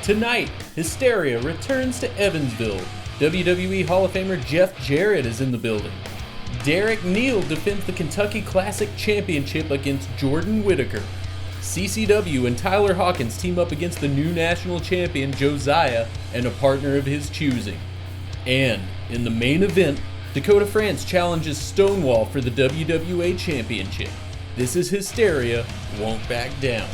Tonight, Hysteria returns to Evansville. WWE Hall of Famer Jeff Jarrett is in the building. Derek Neal defends the Kentucky Classic Championship against Jordan Whittaker. CCW and Tyler Hawkins team up against the new national champion Josiah and a partner of his choosing. And in the main event, Dakota France challenges Stonewall for the WWA Championship. This is Hysteria, Won't Back Down.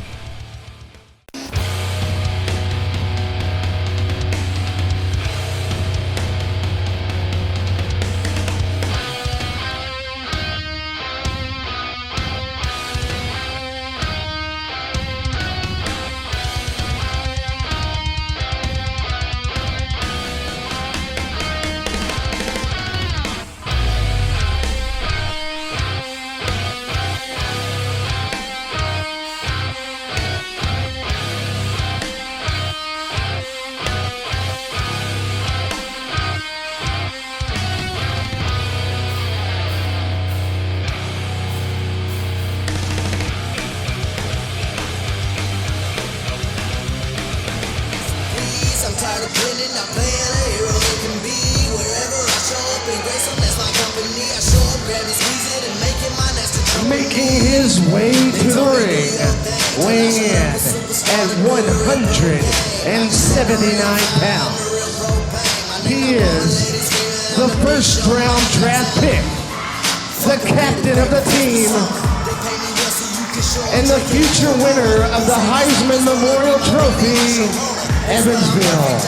Making his way to the ring, weighing in at 179 pounds. He is the first round draft pick, the captain of the team, and the future winner of the Heisman Memorial Trophy, Evansville.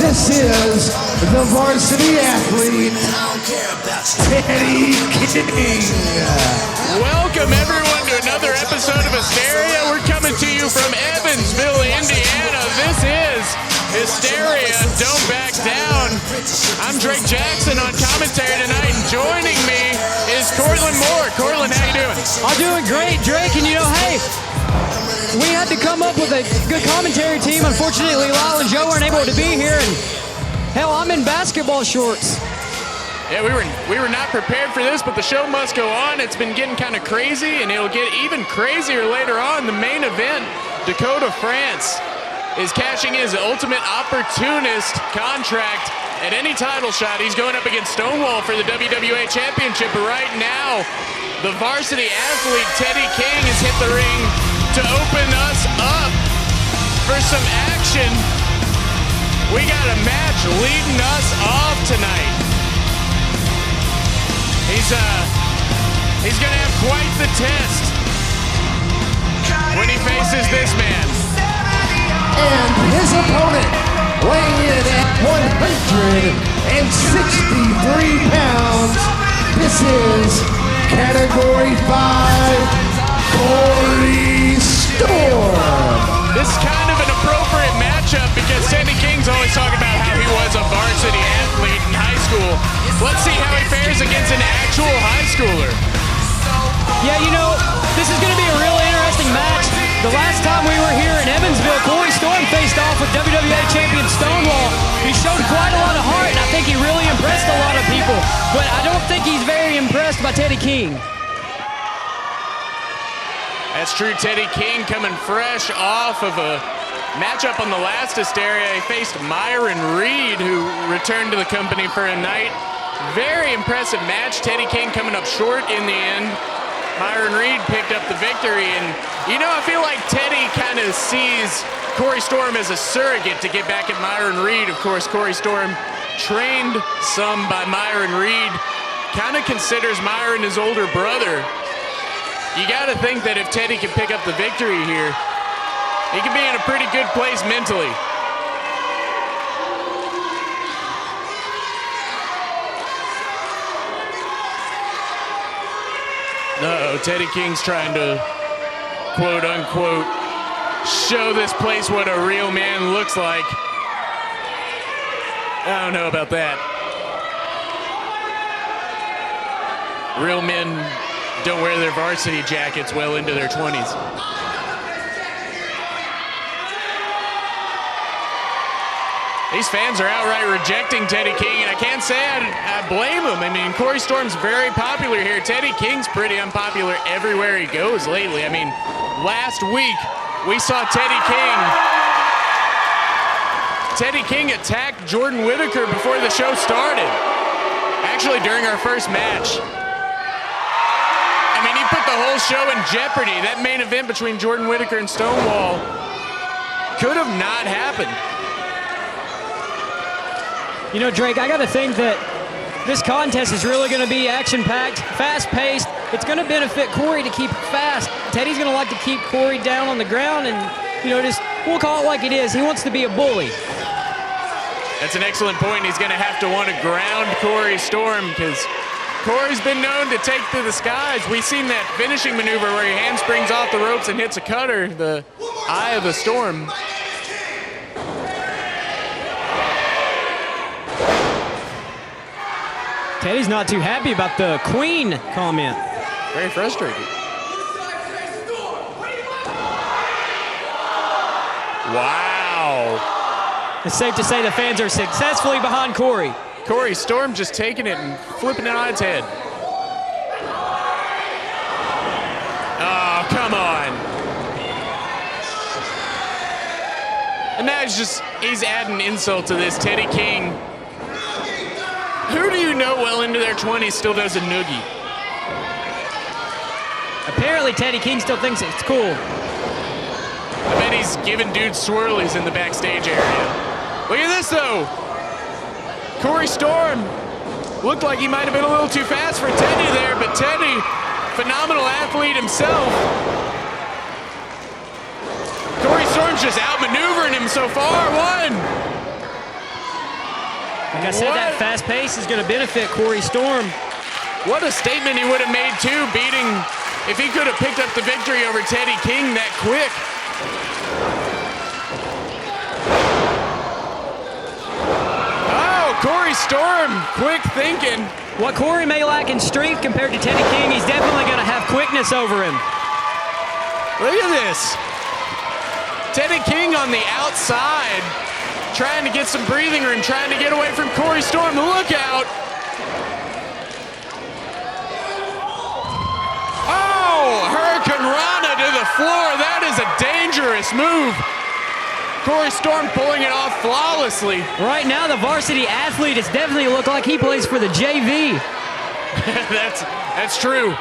This is the varsity athlete, Teddy King. Welcome everyone to another episode of Hysteria. We're coming to you from Evansville, Indiana. This is Hysteria, Don't Back Down. I'm Drake Jackson on commentary tonight, and joining me is Cortland Moore. Cortland, how you doing? I'm doing great, Drake, and hey, we had to come up with a good commentary team. Unfortunately, Lyle and Joe weren't able to be here, and hell, I'm in basketball shorts. Yeah, we were not prepared for this, but the show must go on. It's been getting kind of crazy, and it'll get even crazier later on. The main event, Dakota France is cashing his ultimate Opportunist contract at any title shot. He's going up against Stonewall for the WWA Championship. But right now, the varsity athlete, Teddy King, has hit the ring to open us up for some action. We got a match leading us off tonight. He's gonna have quite the test when he faces this man. And his opponent, weighing in at 163 pounds, this is Category 5, Corey Storm. This is kind of an appropriate matchup because Teddy King's always talking about how he was a varsity athlete in high school. Let's see how he fares against an actual high schooler. Yeah, this is going to be a real interesting match. The last time we were here in Evansville, Corey Storm faced off with WWA champion Stonewall. He showed quite a lot of heart, and I think he really impressed a lot of people. But I don't think he's very impressed by Teddy King. That's true. Teddy King coming fresh off of a matchup on the last Hysteria. He faced Myron Reed, who returned to the company for a night. Very impressive match. Teddy King coming up short in the end. Myron Reed picked up the victory, and I feel like Teddy kind of sees Corey Storm as a surrogate to get back at Myron Reed. Of course, Corey Storm trained some by Myron Reed, kind of considers Myron his older brother. You got to think that if Teddy can pick up the victory here, he can be in a pretty good place mentally. Uh-oh, Teddy King's trying to, quote unquote, show this place what a real man looks like. I don't know about that. Real men don't wear their varsity jackets well into their 20s. These fans are outright rejecting Teddy King, and I can't say I blame them. I mean, Corey Storm's very popular here. Teddy King's pretty unpopular everywhere he goes lately. I mean, last week we saw Teddy King Teddy King attacked Jordan Whittaker before the show started. Actually, during our first match. I mean, he put the whole show in jeopardy. That main event between Jordan Whittaker and Stonewall could have not happened. You know, Drake, I got to think that this contest is really going to be action-packed, fast-paced. It's going to benefit Corey to keep it fast. Teddy's going to like to keep Corey down on the ground and, you know, just, we'll call it like it is. He wants to be a bully. That's an excellent point. He's going to have to want to ground Corey Storm because Corey's been known to take to the skies. We've seen that finishing maneuver where he handsprings off the ropes and hits a cutter, the Eye of the Storm. Teddy's not too happy about the Queen comment. Very frustrated. Wow. It's safe to say the fans are successfully behind Corey. Corey Storm just taking it and flipping it on its head. Oh, come on. And now he's adding insult to this. Teddy King, who do you know well into their 20s still does a noogie? Apparently Teddy King still thinks it's cool. I bet he's giving dudes swirlies in the backstage area. Look at this though. Corey Storm looked like he might have been a little too fast for Teddy there, but Teddy, phenomenal athlete himself. Corey Storm's just outmaneuvering him so far. One. Like I said, that fast pace is going to benefit Corey Storm. What a statement he would have made too, beating, if he could have picked up the victory over Teddy King that quick. Corey Storm, quick thinking. What Corey may lack in strength compared to Teddy King, he's definitely going to have quickness over him. Look at this. Teddy King on the outside, trying to get some breathing room, trying to get away from Corey Storm. Look out. Oh, Hurricane Rana to the floor. That is a dangerous move. Corey Storm pulling it off flawlessly. Right now, the varsity athlete is definitely look like he plays for the JV. That's true.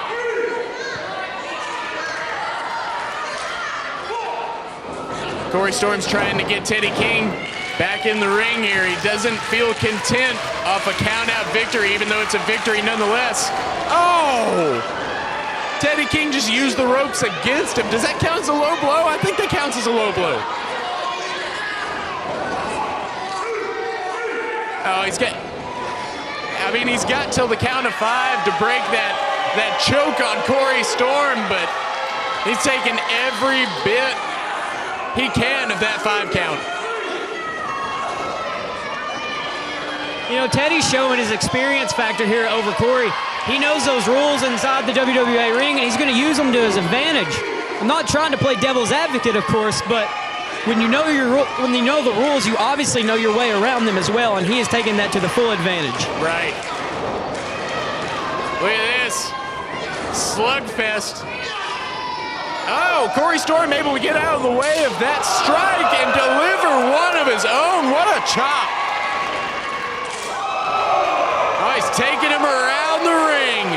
Corey Storm's trying to get Teddy King back in the ring here. He doesn't feel content off a count-out victory, even though it's a victory nonetheless. Oh! Teddy King just used the ropes against him. Does that count as a low blow? I think that counts as a low blow. Oh, he's got till the count of 5 to break that choke on Corey Storm, but he's taking every bit he can of that 5 count. You know, Teddy's showing his experience factor here over Corey. He knows those rules inside the WWA ring, and he's going to use them to his advantage. I'm not trying to play devil's advocate, of course, but when you know the rules, you obviously know your way around them as well, and he is taking that to the full advantage. Right. Look at this. Slugfest. Oh, Corey Storm able to get out of the way of that strike and deliver one of his own. What a chop. Oh, he's taking him around the ring.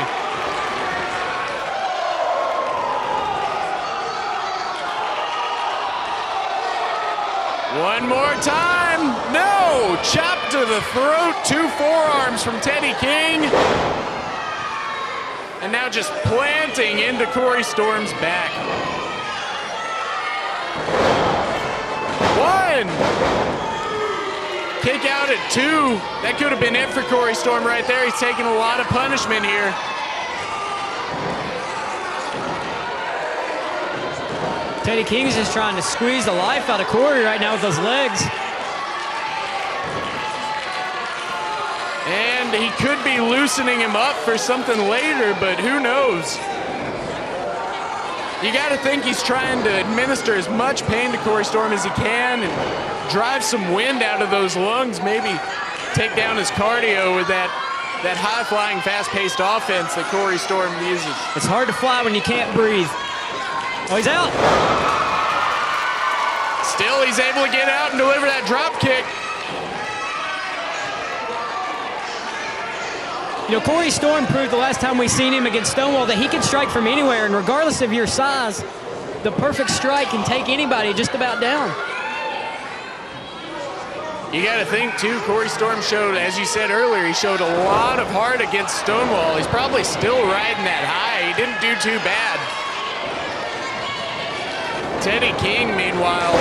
One more time. No! Chop to the throat. 2 forearms from Teddy King. And now just planting into Corey Storm's back. 1. Kick out at 2. That could have been it for Corey Storm right there. He's taking a lot of punishment here. Teddy King's just trying to squeeze the life out of Corey right now with those legs. And he could be loosening him up for something later, but who knows? You got to think he's trying to administer as much pain to Corey Storm as he can and drive some wind out of those lungs, maybe take down his cardio with that high-flying, fast-paced offense that Corey Storm uses. It's hard to fly when you can't breathe. Oh, he's out. Still, he's able to get out and deliver that drop kick. You know, Corey Storm proved the last time we seen him against Stonewall that he can strike from anywhere, and regardless of your size, the perfect strike can take anybody just about down. You got to think, too, Corey Storm showed, as you said earlier, he showed a lot of heart against Stonewall. He's probably still riding that high. He didn't do too bad. Teddy King, meanwhile,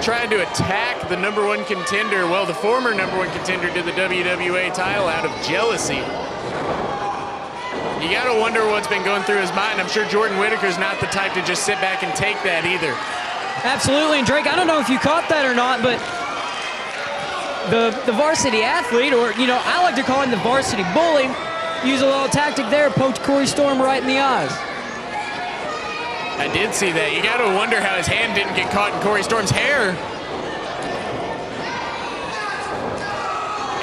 trying to attack the #1 contender, well, the former #1 contender to the WWA title out of jealousy. You got to wonder what's been going through his mind. I'm sure Jordan Whittaker's not the type to just sit back and take that either. Absolutely, and Drake, I don't know if you caught that or not, but the varsity athlete, or, you know, I like to call him the varsity bully, use a little tactic there, poke Corey Storm right in the eyes. I did see that. You got to wonder how his hand didn't get caught in Corey Storm's hair.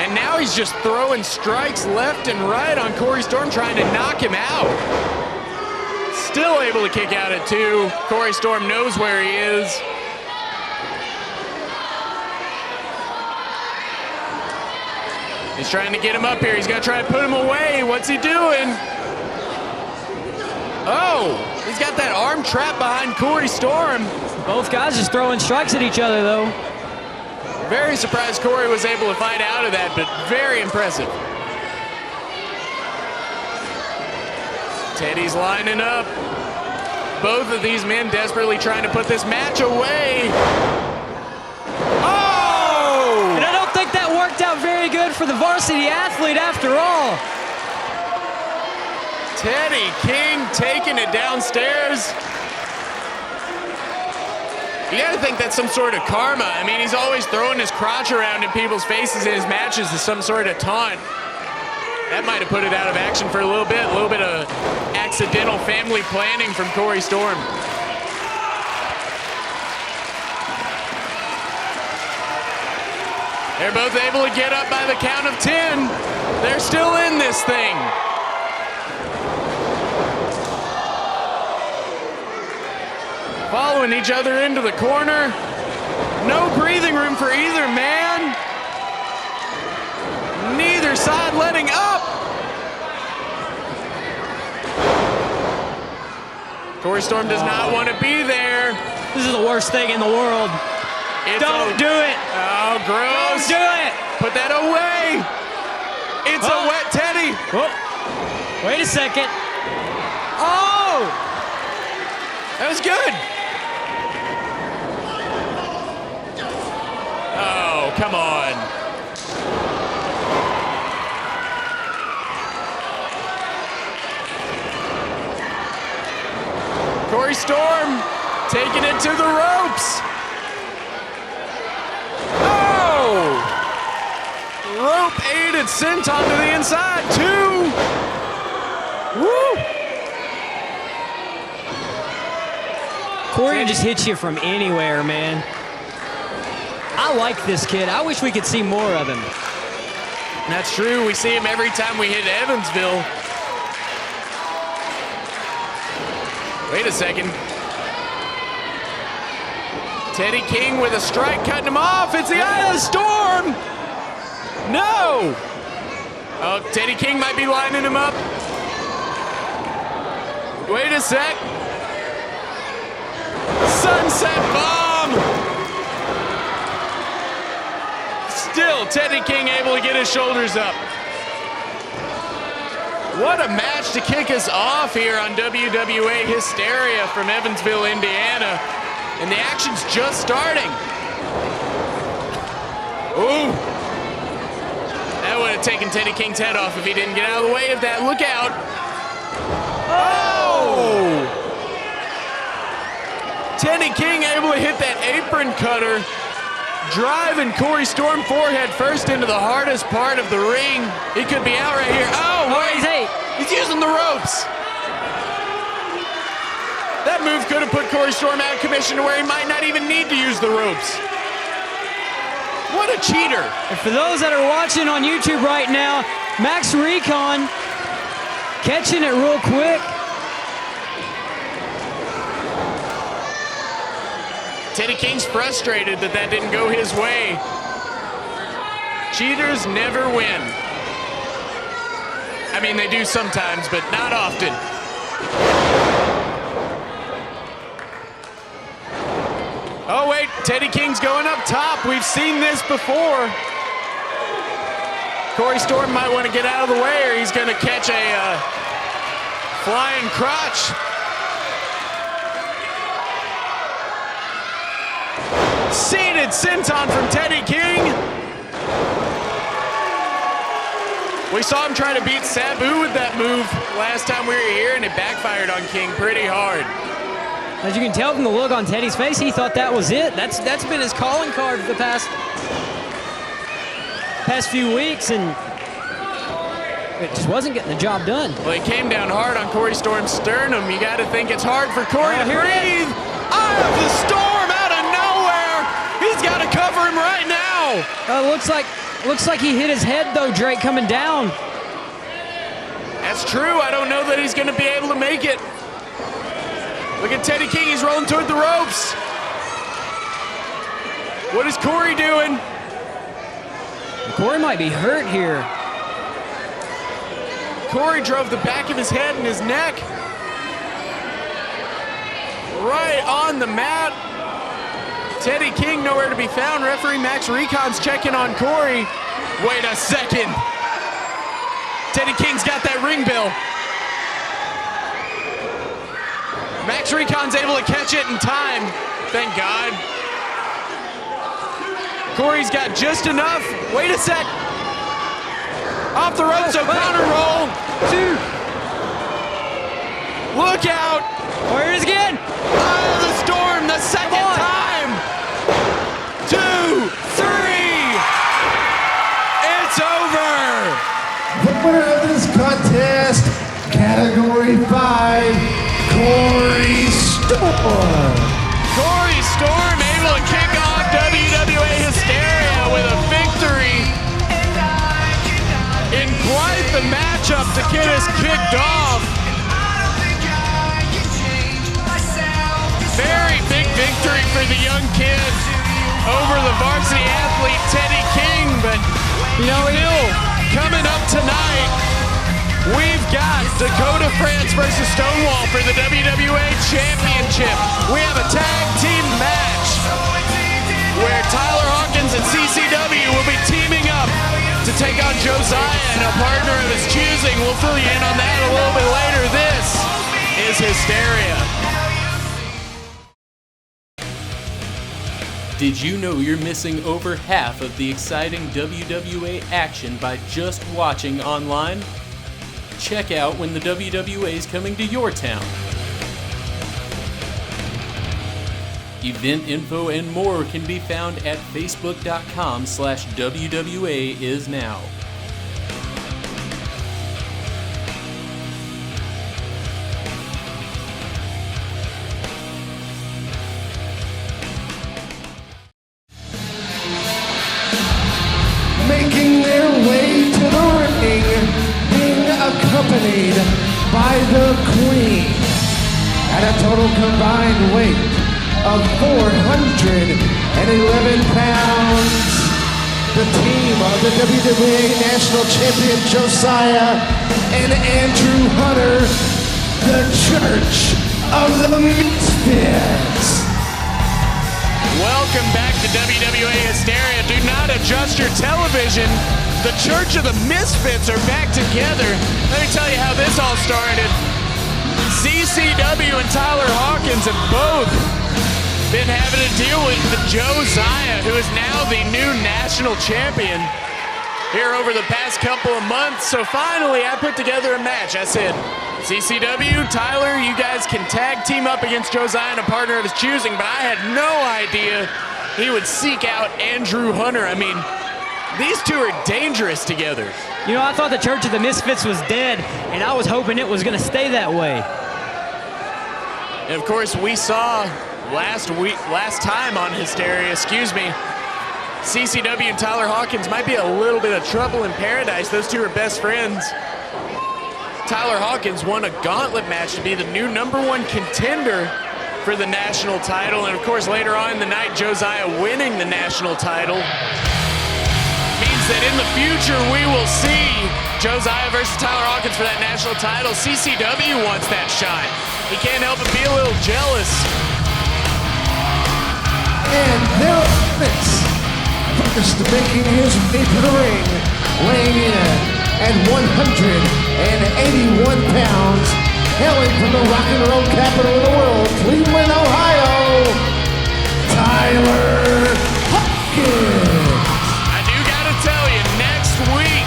And now he's just throwing strikes left and right on Corey Storm, trying to knock him out. Still able to kick out at 2. Corey Storm knows where he is. He's trying to get him up here. He's got to try to put him away. What's he doing? Oh, he's got that arm trap behind Corey Storm. Both guys just throwing strikes at each other, though. Very surprised Corey was able to fight out of that, but very impressive. Teddy's lining up. Both of these men desperately trying to put this match away. Oh! And I don't think that worked out very good for the varsity athlete after all. Teddy King taking it downstairs. You gotta think that's some sort of karma. I mean, he's always throwing his crotch around in people's faces in his matches as some sort of taunt. That might have put it out of action for a little bit of accidental family planning from Corey Storm. They're both able to get up by the count of 10. They're still in this thing. Following each other into the corner. No breathing room for either man. Neither side letting up. Corey Storm does not want to be there. This is the worst thing in the world. Don't do it. Oh, gross. Don't do it. Put that away. It's a wet Teddy. Whoop. Wait a second. Oh! That was good. Oh, come on. Corey Storm taking it to the ropes. Oh! Rope aided senton to the inside. 2. Woo! Corey just hits you from anywhere, man. I like this kid. I wish we could see more of him. That's true. We see him every time we hit Evansville. Wait a second. Teddy King with a strike cutting him off. It's the Eye of the Storm. No. Oh, Teddy King might be lining him up. Wait a sec. Sunset bomb. Still, Teddy King able to get his shoulders up. What a match to kick us off here on WWA Hysteria from Evansville, Indiana. And the action's just starting. Ooh. That would have taken Teddy King's head off if he didn't get out of the way of that. Look out. Oh! Teddy King able to hit that apron cutter, driving Corey Storm forehead first into the hardest part of the ring. He could be out right here. Oh, wait. He's using the ropes. That move could have put Corey Storm out of commission to where he might not even need to use the ropes. What a cheater. And for those that are watching on YouTube right now, Max Recon catching it real quick. Teddy King's frustrated that didn't go his way. Cheaters never win. I mean, they do sometimes, but not often. Oh, wait, Teddy King's going up top. We've seen this before. Corey Storm might want to get out of the way, or he's going to catch a flying crotch. Seated senton from Teddy King. We saw him try to beat Sabu with that move last time we were here, and it backfired on King pretty hard. As you can tell from the look on Teddy's face, he thought that was it. That's been his calling card for the past few weeks, and it just wasn't getting the job done. Well, he came down hard on Corey Storm's sternum. You got to think it's hard for Corey to breathe. Eye of the Storm out of nowhere. He's got to cover him right now. Looks like he hit his head though, Drake, coming down. That's true. I don't know that he's going to be able to make it. Look at Teddy King. He's rolling toward the ropes. What is Corey doing? Corey might be hurt here. Corey drove the back of his head and his neck right on the mat. Teddy King nowhere to be found. Referee Max Recon's checking on Corey. Wait a second. Teddy King's got that ring bell. Max Recon's able to catch it in time. Thank God. Corey's got just enough. Wait a sec. Off the ropes, so counter roll. 2. Look out. Oh, here it is again. Eye of the Storm, the second time. 2, 3. It's over. The winner of this contest, Category 5, Corey Storm. Corey Storm able to kick off WWA Hysteria with a victory in quite the matchup to get us kicked off. Very big victory for the young kid over the varsity athlete Teddy King, but coming up tonight, we've got Dakota France versus Stonewall for the WWA Championship. We have a tag team match where Tyler Hawkins and CCW will be teaming up to take on Josiah and a partner of his choosing. We'll fill you in on that a little bit later. This is Hysteria. Did you know you're missing over half of the exciting WWA action by just watching online? Check out when the WWA is coming to your town. Event info and more can be found at facebook.com/WWAISNOW. Making their way to the ring, being accompanied by the Queen at a total combined weight of 411 pounds. The team of the WWA National Champion Josiah and Andrew Hunter, the Church of the Misfits. Welcome back to WWA Hysteria. Do not adjust your television. The Church of the Misfits are back together. Let me tell you how this all started. CCW and Tyler Hawkins have both been having to deal with Josiah, who is now the new national champion here over the past couple of months. So finally, I put together a match. I said, CCW, Tyler, you guys can tag team up against Josiah and a partner of his choosing, but I had no idea he would seek out Andrew Hunter. I mean, these two are dangerous together. You know, I thought the Church of the Misfits was dead, and I was hoping it was going to stay that way. And of course, we saw last time on Hysteria, CCW and Tyler Hawkins might be a little bit of trouble in paradise. Those two are best friends. Tyler Hawkins won a gauntlet match to be the new #1 contender for the national title. And of course, later on in the night, Josiah winning the national title means that in the future, we will see Josiah versus Tyler Hawkins for that national title. CCW wants that shot. He can't help but be a little jealous. And their opponents, first making his way to the ring, weighing in at 181 pounds, hailing from the rock and roll capital of the world, Cleveland, Ohio, Tyler Hawkins. I do gotta tell you, next week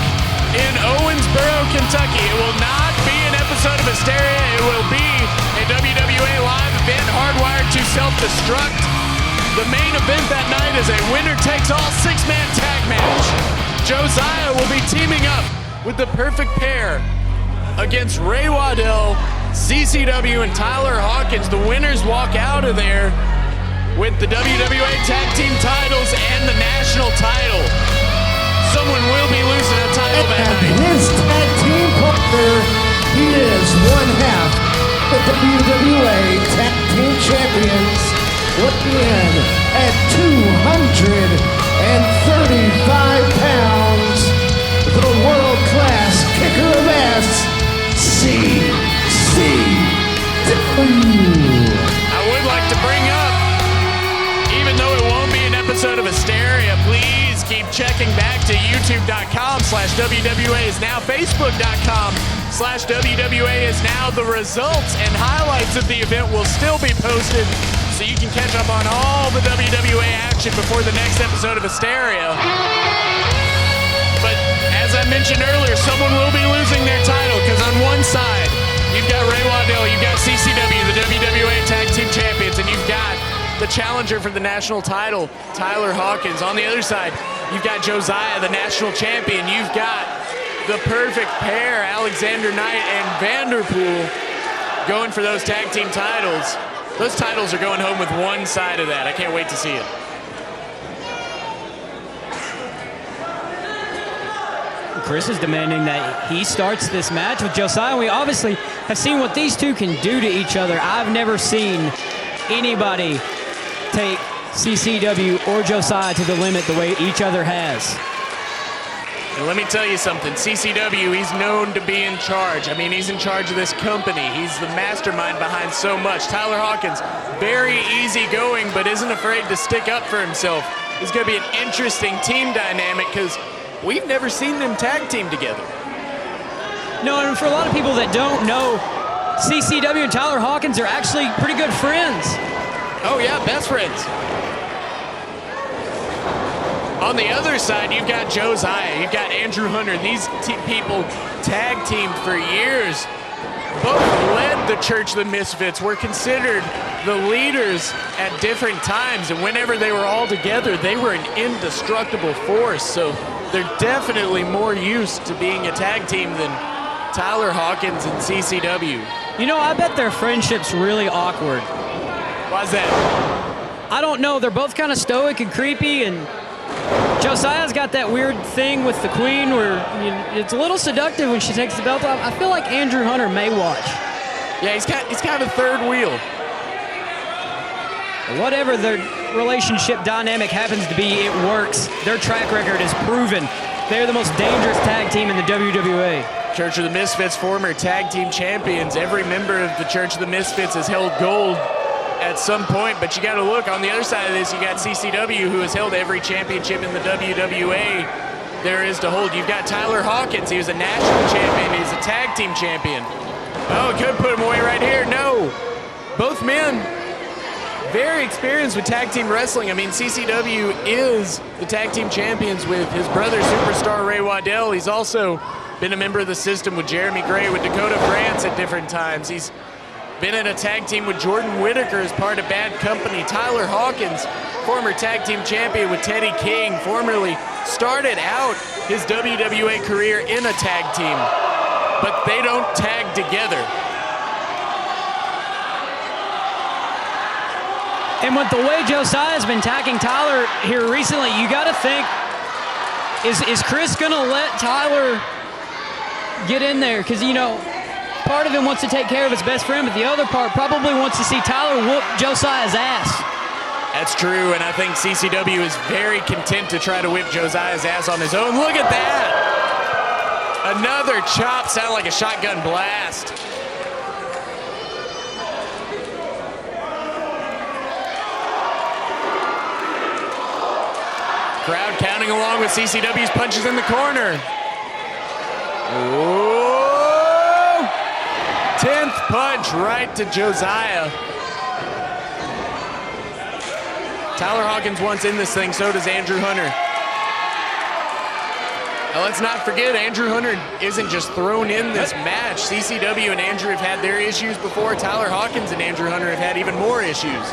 in Owensboro, Kentucky, it will not be an episode of Hysteria. It will be a WWA live event hardwired to self-destruct. The main event that night is a winner-takes-all six-man tag match. Josiah will be teaming up with the perfect pair against Ray Waddell, CCW, and Tyler Hawkins. The winners walk out of there with the WWA tag team titles and the national title. Someone will be losing a title that night. His tag team partner, he is one half the WWA tag team champions, looking in at 235 pounds, the world-class kicker of ass, CCW. I would like to bring up, even though it won't be an episode of Hysteria, please keep checking back to youtube.com/WWAISNOW, facebook.com/WWAISNOW. The results and highlights of the event will still be posted, so you can catch up on all the WWA action before the next episode of Hysteria. But as I mentioned earlier, someone will be losing their title, because on one side, you've got Ray Waddell, you've got CCW, the WWA Tag Team Champions, and you've got the challenger for the national title, Tyler Hawkins. On the other side, you've got Josiah, the national champion. You've got the perfect pair, Alexander Knight and Vanderpool, going for those tag team titles. Those titles are going home with one side of that. I can't wait to see it. Chris is demanding that he starts this match with Josiah. We obviously have seen what these two can do to each other. I've never seen anybody take CCW or Josiah to the limit the way each other has. And let me tell you something, CCW, he's known to be in charge. I mean, he's in charge of this company. He's the mastermind behind so much. Tyler Hawkins, very easygoing, but isn't afraid to stick up for himself. It's going to be an interesting team dynamic, because we've never seen them tag team together. No, and for a lot of people that don't know, CCW and Tyler Hawkins are actually pretty good friends. Oh yeah, best friends. On the other side, you've got Josiah, you've got Andrew Hunter. These people tag teamed for years. Both led the Church of the Misfits, were considered the leaders at different times, and whenever they were all together, they were an indestructible force. So they're definitely more used to being a tag team than Tyler Hawkins and CCW. You know, I bet their friendship's really awkward. Why's that? I don't know. They're both kind of stoic and creepy, and Josiah's got that weird thing with the queen where it's a little seductive when she takes the belt off. I feel like Andrew Hunter may watch. Yeah, he's kind of a third wheel. Whatever their relationship dynamic happens to be, it works. Their track record is proven. They're the most dangerous tag team in the WWA. Church of the Misfits, former tag team champions. Every member of the Church of the Misfits has held gold at some point, but you got to look on the other side of this. You got CCW, who has held every championship in the WWA there is to hold. You've got Tyler Hawkins. He was a national champion. He's a tag team champion. Oh, could put him away right here. No. Both men very experienced with tag team wrestling. I mean, CCW is the tag team champions with his brother, superstar Ray Waddell. He's also been a member of the system with Jeremy Gray, with Dakota France at different times. He's been in a tag team with Jordan Whittaker as part of Bad Company. Tyler Hawkins, former tag team champion with Teddy King, formerly started out his WWA career in a tag team, but they don't tag together. And with the way Josiah's been tagging Tyler here recently, you got to think, is Chris going to let Tyler get in there? Because, you know, part of him wants to take care of his best friend, but the other part probably wants to see Tyler whoop Josiah's ass. That's true, and I think CCW is very content to try to whip Josiah's ass on his own. Look at that! Another chop, sounded like a shotgun blast. Crowd counting along with CCW's punches in the corner. Whoa! 10th punch right to Josiah. Tyler Hawkins wants in this thing, so does Andrew Hunter. Now let's not forget, Andrew Hunter isn't just thrown in this match. CCW and Andrew have had their issues before. Tyler Hawkins and Andrew Hunter have had even more issues.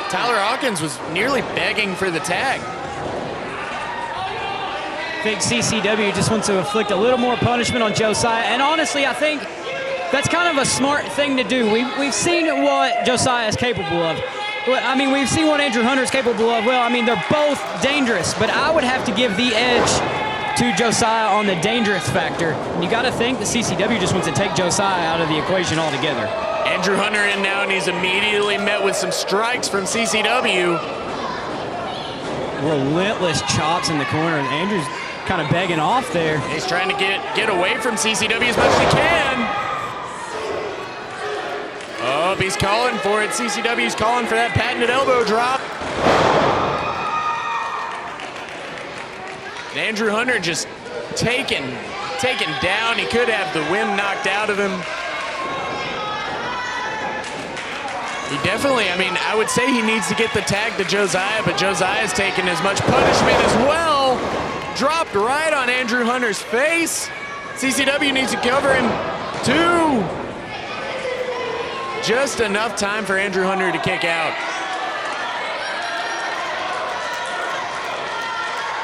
Tyler Hawkins was nearly begging for the tag. I think CCW just wants to inflict a little more punishment on Josiah, and honestly, I think that's kind of a smart thing to do. We've seen what Josiah is capable of. I mean, we've seen what Andrew Hunter is capable of. Well, I mean, they're both dangerous, but I would have to give the edge to Josiah on the dangerous factor. And you got to think the CCW just wants to take Josiah out of the equation altogether. Andrew Hunter in now, and he's immediately met with some strikes from CCW. Relentless chops in the corner. Andrew's kind of begging off there. He's trying to get away from CCW as much as he can. Oh, he's calling for it. CCW's calling for that patented elbow drop. And Andrew Hunter just taken down. He could have the wind knocked out of him. He definitely, I mean, I would say he needs to get the tag to Josiah, but Josiah's taken as much punishment as well. Dropped right on Andrew Hunter's face. CCW needs to cover him too. Just enough time for Andrew Hunter to kick out.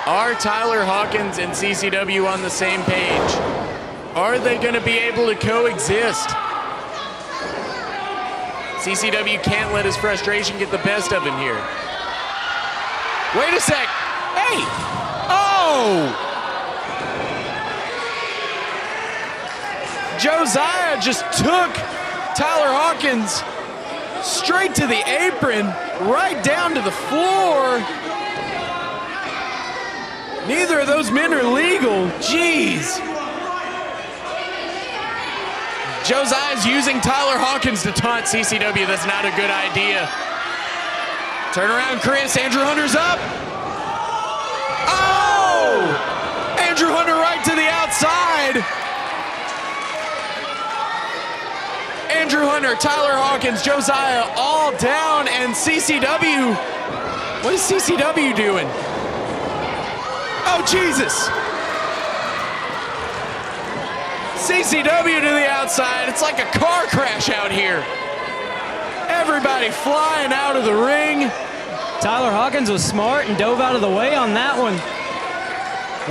Are Tyler Hawkins and CCW on the same page? Are they going to be able to coexist? CCW can't let his frustration get the best of him here. Wait a sec. Hey! Oh! Josiah just took Tyler Hawkins straight to the apron, right down to the floor. Neither of those men are legal. Jeez. Josiah's using Tyler Hawkins to taunt CCW. That's not a good idea. Turn around, Chris. Andrew Hunter's up. Oh! Andrew Hunter right to the outside. Andrew Hunter, Tyler Hawkins, Josiah all down, and CCW. What is CCW doing? Oh, Jesus. CCW to the outside. It's like a car crash out here. Everybody flying out of the ring. Tyler Hawkins was smart and dove out of the way on that one.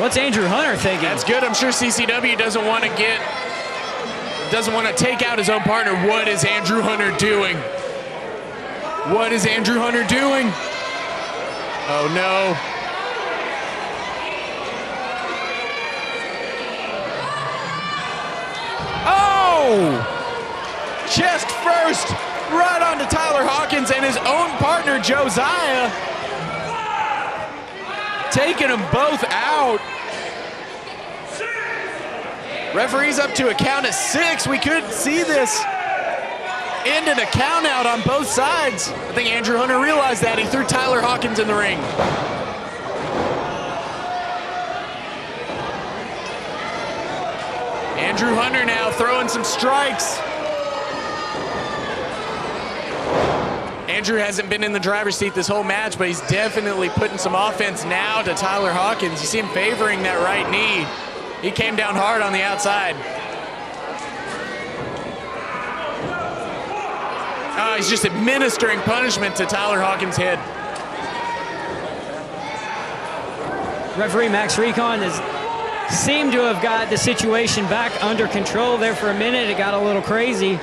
What's Andrew Hunter thinking? That's good. I'm sure CCW doesn't want to take out his own partner. What is Andrew Hunter doing? What is Andrew Hunter doing? Oh no. Oh! Chest first, right onto Tyler Hawkins and his own partner, Josiah. Taking them both out. Referee's up to a count of 6. We could see this end in a count out on both sides. I think Andrew Hunter realized that. He threw Tyler Hawkins in the ring. Andrew Hunter now throwing some strikes. Andrew hasn't been in the driver's seat this whole match, but he's definitely putting some offense now to Tyler Hawkins. You see him favoring that right knee. He came down hard on the outside. Oh, he's just administering punishment to Tyler Hawkins' head. Referee Max Recon seemed to have got the situation back under control there for a minute. It got a little crazy.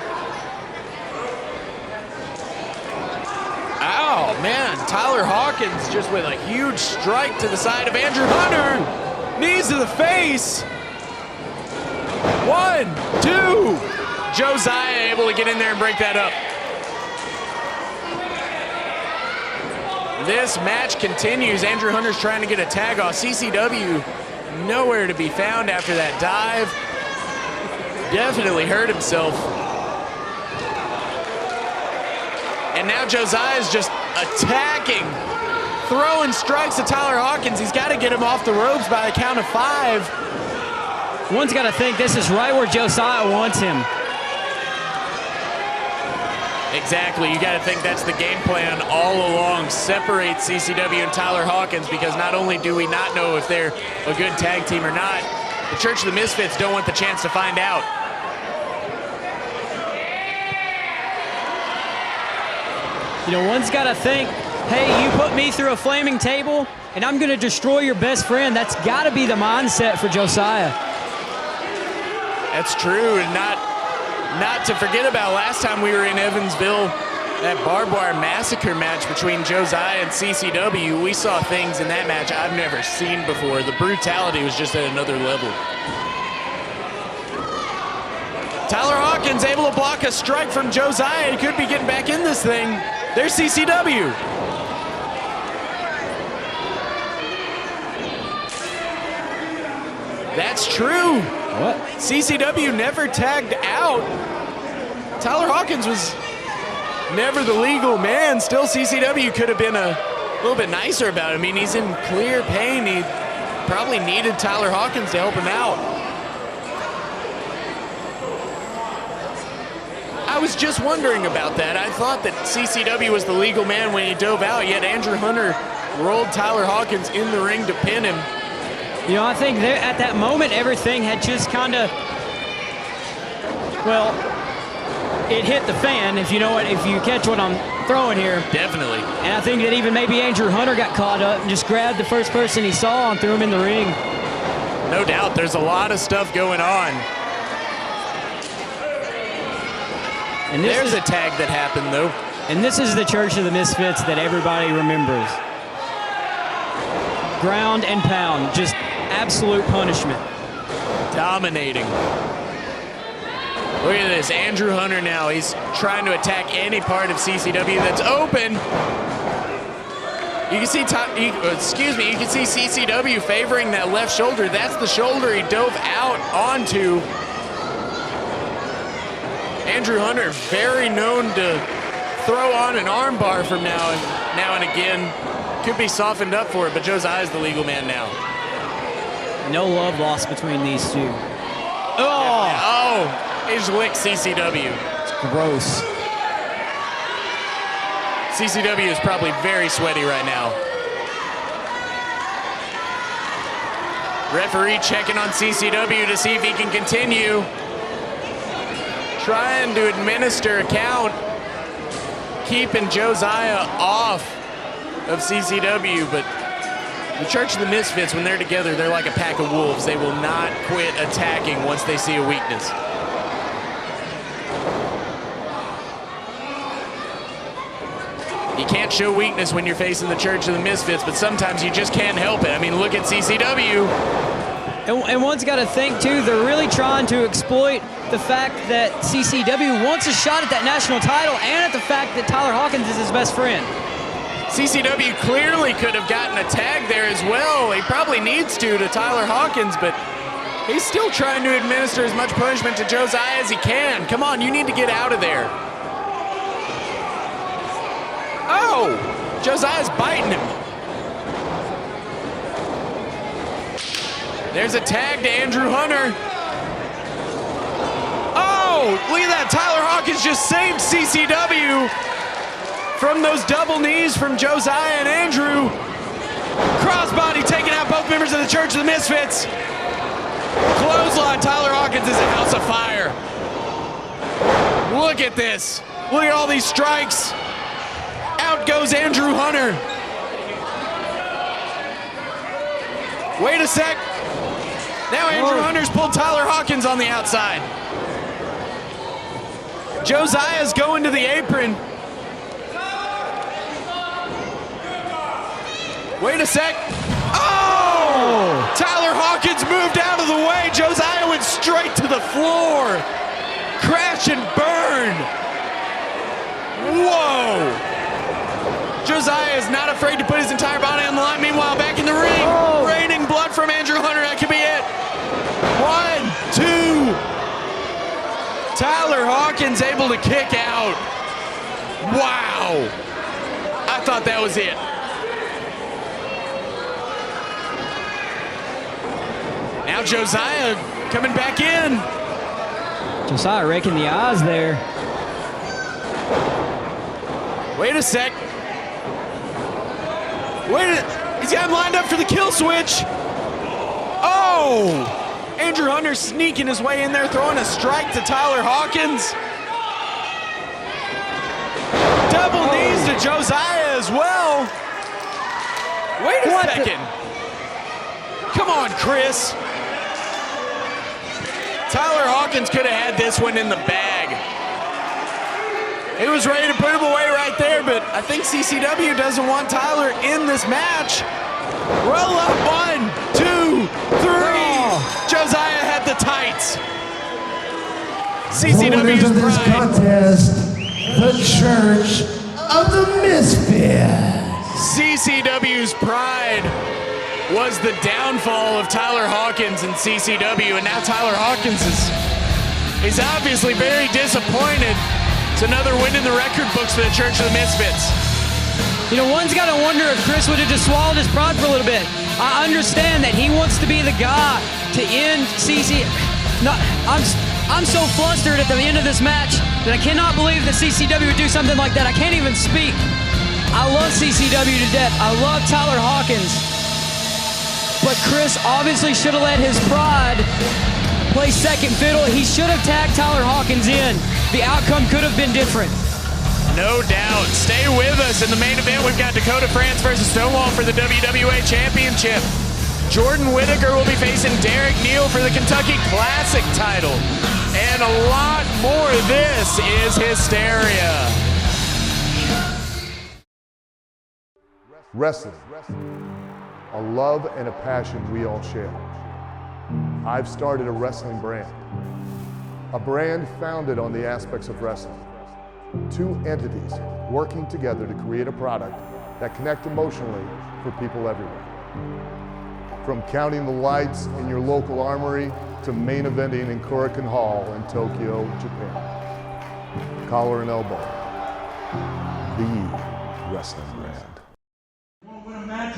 Oh, man. Tyler Hawkins just with a huge strike to the side of Andrew Hunter. Knees to the face. 1, 2. Josiah able to get in there and break that up. This match continues. Andrew Hunter's trying to get a tag off. CCW nowhere to be found after that dive. Definitely hurt himself. And now Josiah's just attacking, throwing strikes at Tyler Hawkins. He's got to get him off the ropes by a count of 5. One's got to think this is right where Josiah wants him. Exactly, you got to think that's the game plan all along. Separate CCW and Tyler Hawkins, because not only do we not know if they're a good tag team or not, the Church of the Misfits don't want the chance to find out. You know, one's got to think, hey, you put me through a flaming table, and I'm going to destroy your best friend. That's got to be the mindset for Josiah. That's true, and not to forget about last time we were in Evansville, that barbed wire massacre match between Josiah and CCW. We saw things in that match I've never seen before. The brutality was just at another level. Tyler Hawkins able to block a strike from Josiah. He could be getting back in this thing. There's CCW. That's true. What? CCW never tagged out. Tyler Hawkins was never the legal man. Still, CCW could have been a little bit nicer about it. I mean, he's in clear pain. He probably needed Tyler Hawkins to help him out. I was just wondering about that. I thought that CCW was the legal man when he dove out, yet Andrew Hunter rolled Tyler Hawkins in the ring to pin him. You know, I think at that moment, everything had just kind of, well, it hit the fan, if you know what, if you catch what I'm throwing here. Definitely. And I think that even maybe Andrew Hunter got caught up and just grabbed the first person he saw and threw him in the ring. No doubt, there's a lot of stuff going on. And there's a tag that happened, though. And this is the Church of the Misfits that everybody remembers. Ground and pound, just absolute punishment. Dominating. Look at this, Andrew Hunter now. He's trying to attack any part of CCW that's open. You can see, you can see CCW favoring that left shoulder. That's the shoulder he dove out onto. Andrew Hunter, very known to throw on an arm bar from now and again. Could be softened up for it, but Josiah's the legal man now. No love lost between these two. Oh, he just licked CCW. It's gross. CCW is probably very sweaty right now. Referee checking on CCW to see if he can continue. Trying to administer a count, keeping Josiah off of CCW, but the Church of the Misfits, when they're together, they're like a pack of wolves. They will not quit attacking once they see a weakness. You can't show weakness when you're facing the Church of the Misfits, but sometimes you just can't help it. I mean, look at CCW. And one's got to think, too, they're really trying to exploit the fact that CCW wants a shot at that national title and at the fact that Tyler Hawkins is his best friend. CCW clearly could have gotten a tag there as well. He probably needs to Tyler Hawkins, but he's still trying to administer as much punishment to Josiah as he can. Come on, you need to get out of there. Oh, Josiah's biting him. There's a tag to Andrew Hunter. Oh, look at that. Tyler Hawkins just saved CCW from those double knees from Josiah and Andrew. Crossbody taking out both members of the Church of the Misfits. Clothesline, Tyler Hawkins is a house of fire. Look at this. Look at all these strikes. Out goes Andrew Hunter. Wait a sec. Now Andrew Hunter's pulled Tyler Hawkins on the outside. Josiah's going to the apron. Wait a sec. Oh! Tyler Hawkins moved out of the way. Josiah went straight to the floor. Crash and burn. Whoa! Josiah is not afraid to put his entire body on the line. Meanwhile, back in the ring, raining blood from Andrew Hunter. That could be it. 1, 2. Tyler Hawkins able to kick out. Wow. I thought that was it. Now Josiah coming back in. Josiah raking the eyes there. Wait a sec. He's got him lined up for the kill switch. Oh! Andrew Hunter sneaking his way in there, throwing a strike to Tyler Hawkins. Double knees to Josiah as well. Wait a second. Come on, Chris. Tyler Hawkins could have had this one in the bag. He was ready to put him away right there, but I think CCW doesn't want Tyler in this match. Roll up, 1, 2, 3. Josiah had the tights. CCW's into this pride. contest, the Church of the Misfits. CCW's pride was the downfall of Tyler Hawkins and CCW, and now Tyler Hawkins is obviously very disappointed. It's another win in the record books for the Church of the Misfits. You know, one's got to wonder if Chris would have just swallowed his pride for a little bit. I understand that he wants to be the guy to end CC. No, I'm so flustered at the end of this match that I cannot believe that CCW would do something like that. I can't even speak. I love CCW to death. I love Tyler Hawkins. But Chris obviously should have let his pride play second fiddle. He should have tagged Tyler Hawkins in. The outcome could have been different. No doubt. Stay with us. In the main event, we've got Dakota France versus Stonewall for the WWA Championship. Jordan Whittaker will be facing Derek Neal for the Kentucky Classic title. And a lot more. This is Hysteria. Wrestling, a love and a passion we all share. I've started a wrestling brand, a brand founded on the aspects of wrestling. Two entities working together to create a product that connect emotionally for people everywhere. From counting the lights in your local armory to main eventing in Korakuen Hall in Tokyo, Japan. Collar and elbow, the wrestling brand.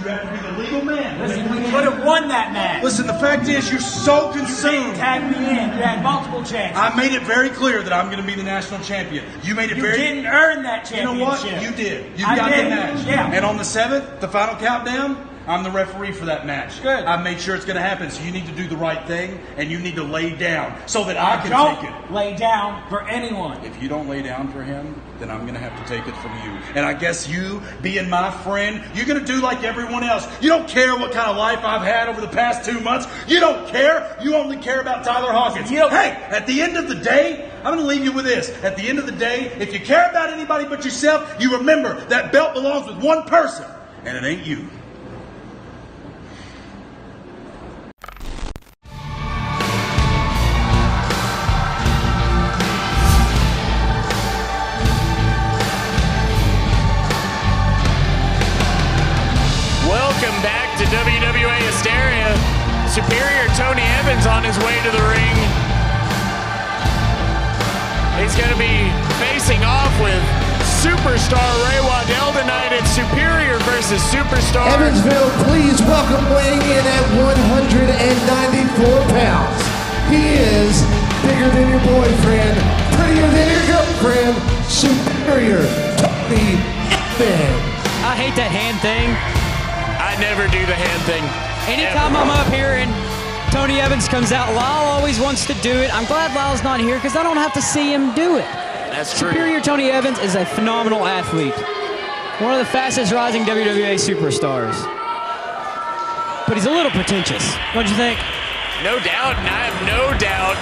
You have to be the legal man. Listen, we could have won that match. Listen, the fact is, you're so You consumed. didn't tag me in. You had multiple chances. I made it very clear that I'm going to be the national champion. You made it You very. didn't earn that You championship. know what? You did. You I got did. the match. Yeah. And on the 7th, the final countdown, I'm the referee for that match. Good. I made sure it's going to happen. So you need to do the right thing, and you need to lay down so that I can Don't take it. lay down for anyone. If you don't lay down for him, then I'm going to have to take it from you. And I guess you, being my friend, you're going to do like everyone else. You don't care what kind of life I've had over the past 2 months. You don't care. You only care about Tyler Hawkins. Hey, at the end of the day, I'm going to leave you with this. At the end of the day, if you care about anybody but yourself, you remember that belt belongs with one person, and it ain't you. Welcome back to WWA Hysteria. Superior Tony Evans on his way to the ring. He's going to be facing off with Superstar Ray Waddell tonight. It's Superior versus Superstar. Evansville, please welcome weighing in at 194 pounds. He is bigger than your boyfriend, prettier than your girlfriend, Superior Tony Evans. I hate that hand thing. I never do the hand thing. Anytime I'm up here and Tony Evans comes out, Lyle always wants to do it. I'm glad Lyle's not here because I don't have to see him do it. That's true. Superior Tony Evans is a phenomenal athlete. One of the fastest rising WWA superstars. But he's a little pretentious. What'd you think? No doubt, and I have no doubt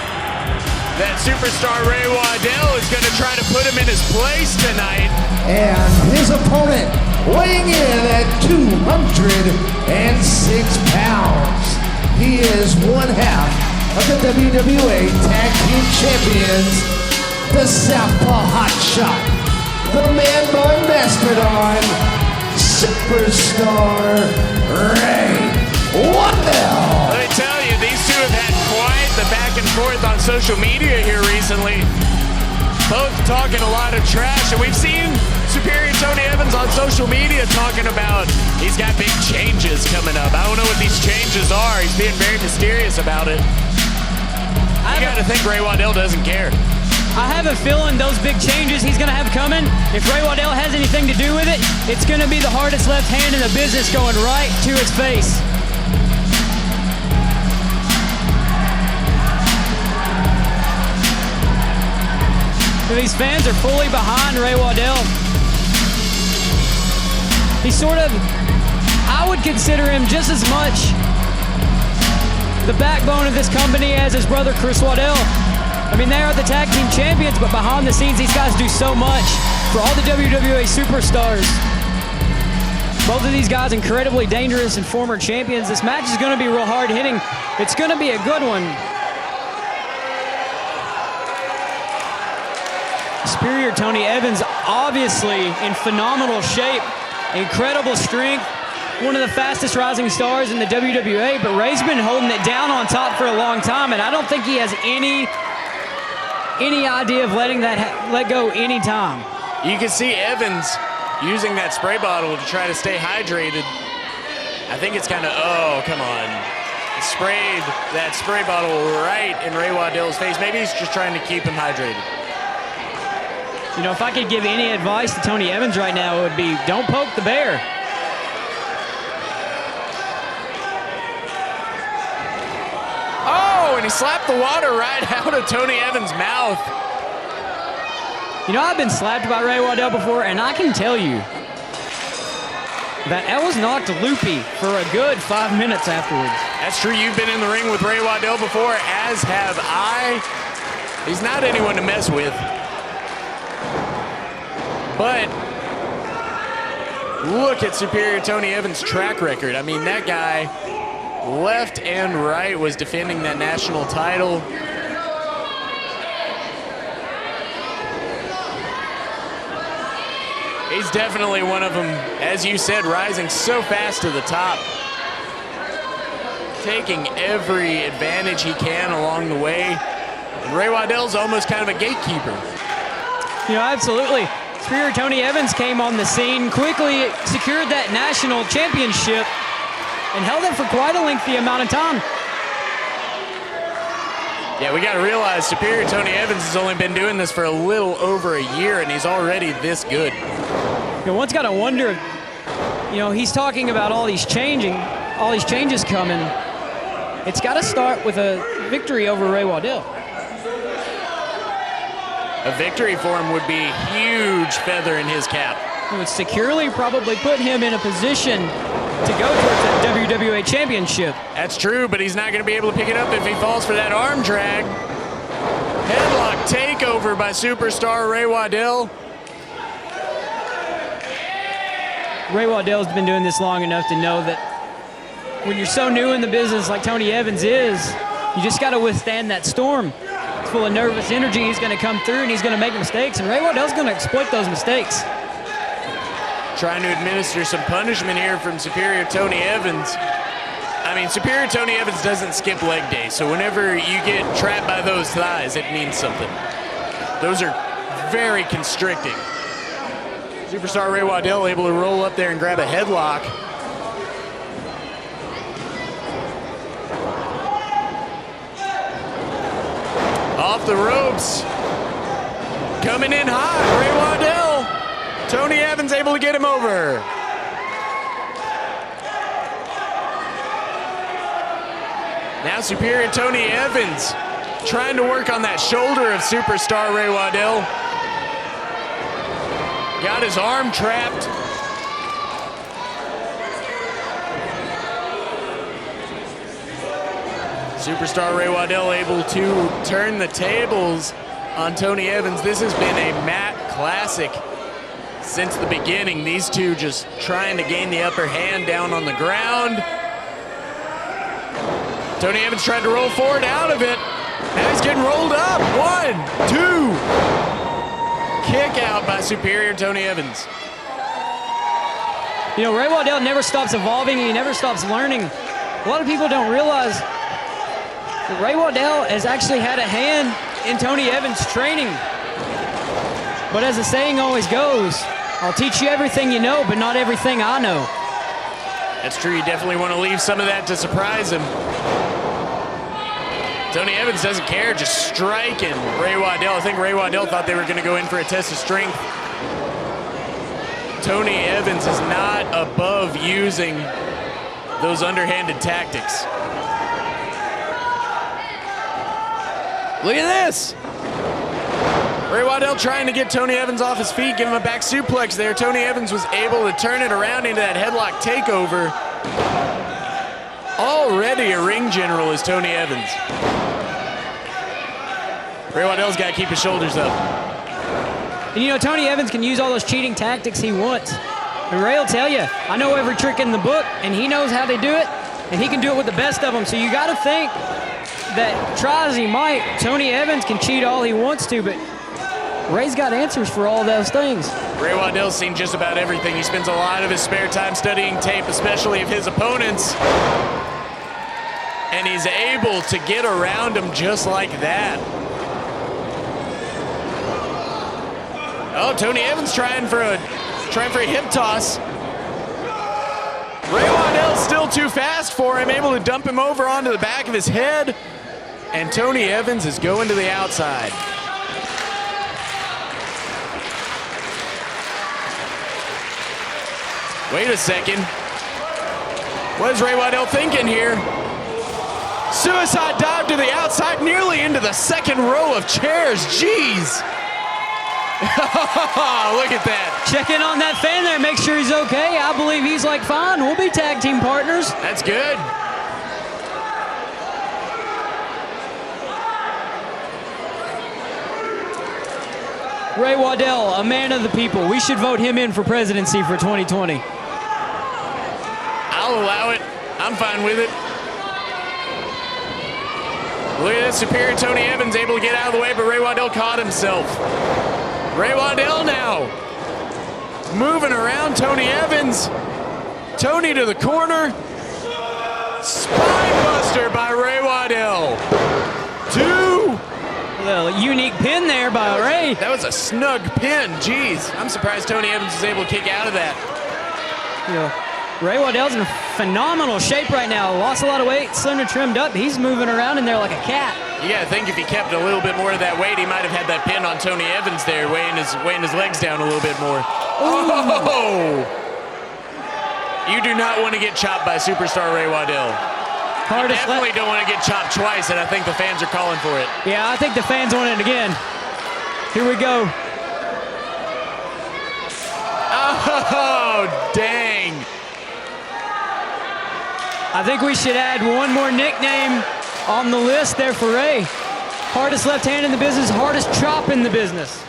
that Superstar Ray Waddell is going to try to put him in his place tonight. And his opponent, weighing in at 206 pounds. He is one half of the WWA Tag Team Champions, the Southpaw Hotshot, the Man Bun Mastodon, Superior Superstar Ray Waddell. Let me tell you, these two have had quite the back and forth on social media here recently. Both talking a lot of trash, and we've seen Superior Tony Evans on social media talking about he's got big changes coming up. I don't know what these changes are. He's being very mysterious about it. You got to think Ray Waddell doesn't care. I have a feeling those big changes he's going to have coming, if Ray Waddell has anything to do with it, it's going to be the hardest left hand in the business going right to his face. These fans are fully behind Ray Waddell. He's sort of, I would consider him just as much the backbone of this company as his brother Chris Waddell. I mean, they are the tag team champions, but behind the scenes, these guys do so much for all the WWA superstars. Both of these guys incredibly dangerous and former champions. This match is going to be real hard hitting. It's going to be a good one. Superior Tony Evans obviously in phenomenal shape, incredible strength, one of the fastest rising stars in the WWA, but Ray's been holding it down on top for a long time, and I don't think he has any idea of letting that let go any time. You can see Evans using that spray bottle to try to stay hydrated. I think it's kind of, oh, come on. Sprayed that spray bottle right in Ray Waddell's face. Maybe he's just trying to keep him hydrated. You know, if I could give any advice to Tony Evans right now, it would be don't poke the bear. Oh, and he slapped the water right out of Tony Evans' mouth. You know, I've been slapped by Ray Waddell before, and I can tell you that I was knocked loopy for a good 5 minutes afterwards. That's true. You've been in the ring with Ray Waddell before, as have I. He's not anyone to mess with. But look at Superior Tony Evans' track record. I mean, that guy left and right was defending that national title. He's definitely one of them, as you said, rising so fast to the top. Taking every advantage he can along the way. And Ray Waddell's almost kind of a gatekeeper. You know, absolutely. Superior Tony Evans came on the scene, quickly secured that national championship, and held it for quite a lengthy amount of time. Yeah, we got to realize Superior Tony Evans has only been doing this for a little over a year, and he's already this good. You know, one's got to wonder, you know, he's talking about all these changes coming. It's got to start with a victory over Ray Waddell. A victory for him would be a huge feather in his cap. It would securely probably put him in a position to go towards that WWA championship. That's true, but he's not going to be able to pick it up if he falls for that arm drag. Headlock takeover by superstar Ray Waddell. Ray Waddell's been doing this long enough to know that when you're so new in the business like Tony Evans is, you just got to withstand that storm. It's full of nervous energy. He's going to come through and he's going to make mistakes, and Ray Waddell's going to exploit those mistakes. Trying to administer some punishment here from Superior Tony Evans. I mean, Superior Tony Evans doesn't skip leg day, so whenever you get trapped by those thighs, it means something. Those are very constricting. Superstar Ray Waddell able to roll up there and grab a headlock. Off the ropes. Coming in hot, Ray Waddell. Tony Evans able to get him over. Now Superior Tony Evans trying to work on that shoulder of superstar Ray Waddell. Got his arm trapped. Superstar Ray Waddell able to turn the tables on Tony Evans. This has been a Matt classic since the beginning. These two just trying to gain the upper hand down on the ground. Tony Evans tried to roll forward out of it. Now he's getting rolled up. 1, 2. Kick out by Superior Tony Evans. You know, Ray Waddell never stops evolving. He never stops learning. A lot of people don't realize that Ray Waddell has actually had a hand in Tony Evans' training. But as the saying always goes, I'll teach you everything you know, but not everything I know. That's true. You definitely want to leave some of that to surprise him. Tony Evans doesn't care, just striking Ray Waddell. I think Ray Waddell thought they were going to go in for a test of strength. Tony Evans is not above using those underhanded tactics. Look at this. Ray Waddell trying to get Tony Evans off his feet, give him a back suplex there. Tony Evans was able to turn it around into that headlock takeover. Already a ring general is Tony Evans. Ray Waddell's got to keep his shoulders up. And you know, Tony Evans can use all those cheating tactics he wants. And Ray will tell you, I know every trick in the book, and he knows how to do it, and he can do it with the best of them. So you got to think that, try as he might, Tony Evans can cheat all he wants to, but Ray's got answers for all those things. Ray Waddell's seen just about everything. He spends a lot of his spare time studying tape, especially of his opponents. And he's able to get around them just like that. Oh, Tony Evans trying for a hip toss. Ray Waddell's still too fast for him, able to dump him over onto the back of his head. And Tony Evans is going to the outside. Wait a second. What is Ray Waddell thinking here? Suicide dive to the outside, nearly into the second row of chairs. Jeez. Look at that. Check in on that fan there, make sure he's okay. I believe he's like, fine, we'll be tag team partners. That's good. Ray Waddell, a man of the people. We should vote him in for presidency for 2020. I'll allow it. I'm fine with it. Look at that superior Tony Evans able to get out of the way, but Ray Waddell caught himself. Ray Waddell now moving around Tony Evans. Tony to the corner. Spine buster by Ray Waddell. 2. A little unique pin there by Ray. That was a snug pin. Jeez. I'm surprised Tony Evans was able to kick out of that. You know, Ray Waddell's in phenomenal shape right now. Lost a lot of weight, slender trimmed up. He's moving around in there like a cat. You gotta think if he kept a little bit more of that weight, he might have had that pin on Tony Evans there, weighing his legs down a little bit more. Oh! You do not want to get chopped by superstar Ray Waddell. You definitely don't want to get chopped twice, and I think the fans are calling for it. Yeah, I think the fans want it again. Here we go. Oh, dang. I think we should add one more nickname on the list there for Ray. Hardest left hand in the business, hardest chop in the business.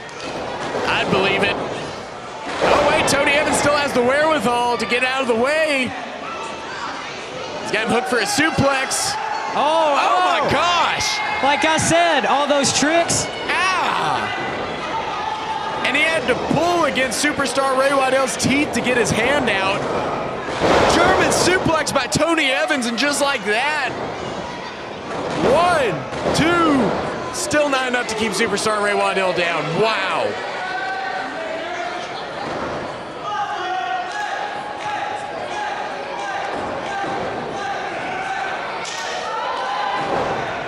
I'd believe it. Oh, wait, Tony Evans still has the wherewithal to get out of the way. He's got him hooked for a suplex. Oh my gosh. Like I said, all those tricks. Ah. And he had to pull against superstar Ray Waddell's teeth to get his hand out. German suplex by Tony Evans, and just like that. 1, 2. Still not enough to keep superstar Ray Waddell down. Wow.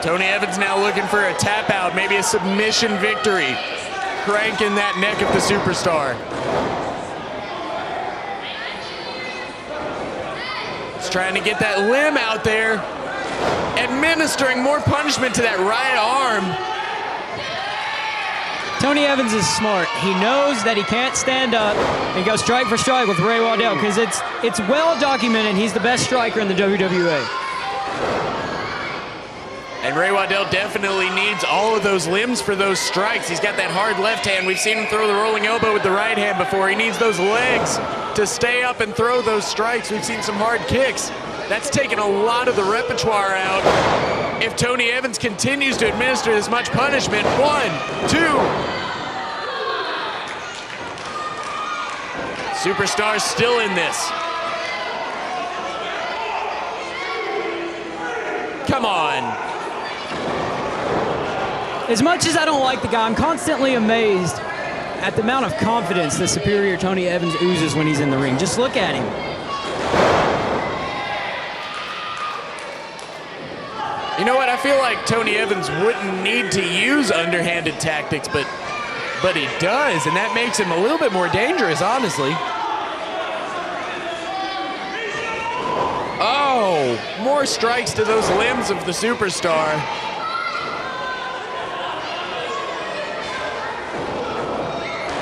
Tony Evans now looking for a tap out, maybe a submission victory. Cranking that neck of the superstar. He's trying to get that limb out there. Administering more punishment to that right arm. Tony Evans is smart. He knows that he can't stand up and go strike for strike with Ray Waddell because it's well documented he's the best striker in the WWA. And Ray Waddell definitely needs all of those limbs for those strikes. He's got that hard left hand. We've seen him throw the rolling elbow with the right hand before. He needs those legs to stay up and throw those strikes. We've seen some hard kicks. That's taken a lot of the repertoire out. If Tony Evans continues to administer this much punishment, 1, 2. Superstar's still in this. Come on. As much as I don't like the guy, I'm constantly amazed at the amount of confidence the superior Tony Evans oozes when he's in the ring. Just look at him. You know what? I feel like Tony Evans wouldn't need to use underhanded tactics, but he does, and that makes him a little bit more dangerous, honestly. Oh, more strikes to those limbs of the Superstar.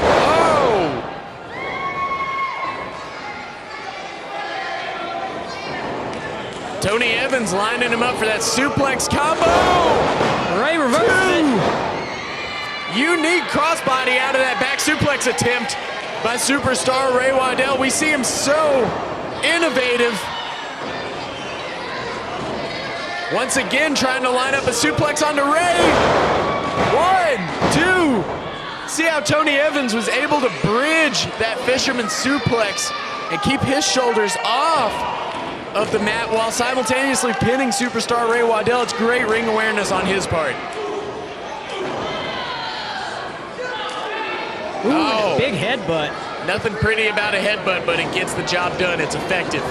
Oh! Tony Evans lining him up for that suplex combo. Ray reverses it. Unique crossbody out of that back suplex attempt by Superstar Ray Waddell. We see him so innovative. Once again, trying to line up a suplex onto Ray. 1, 2. See how Tony Evans was able to bridge that fisherman suplex and keep his shoulders off of the mat while simultaneously pinning Superstar Ray Waddell. It's great ring awareness on his part. Ooh, oh, big headbutt. Nothing pretty about a headbutt, but it gets the job done. It's effective.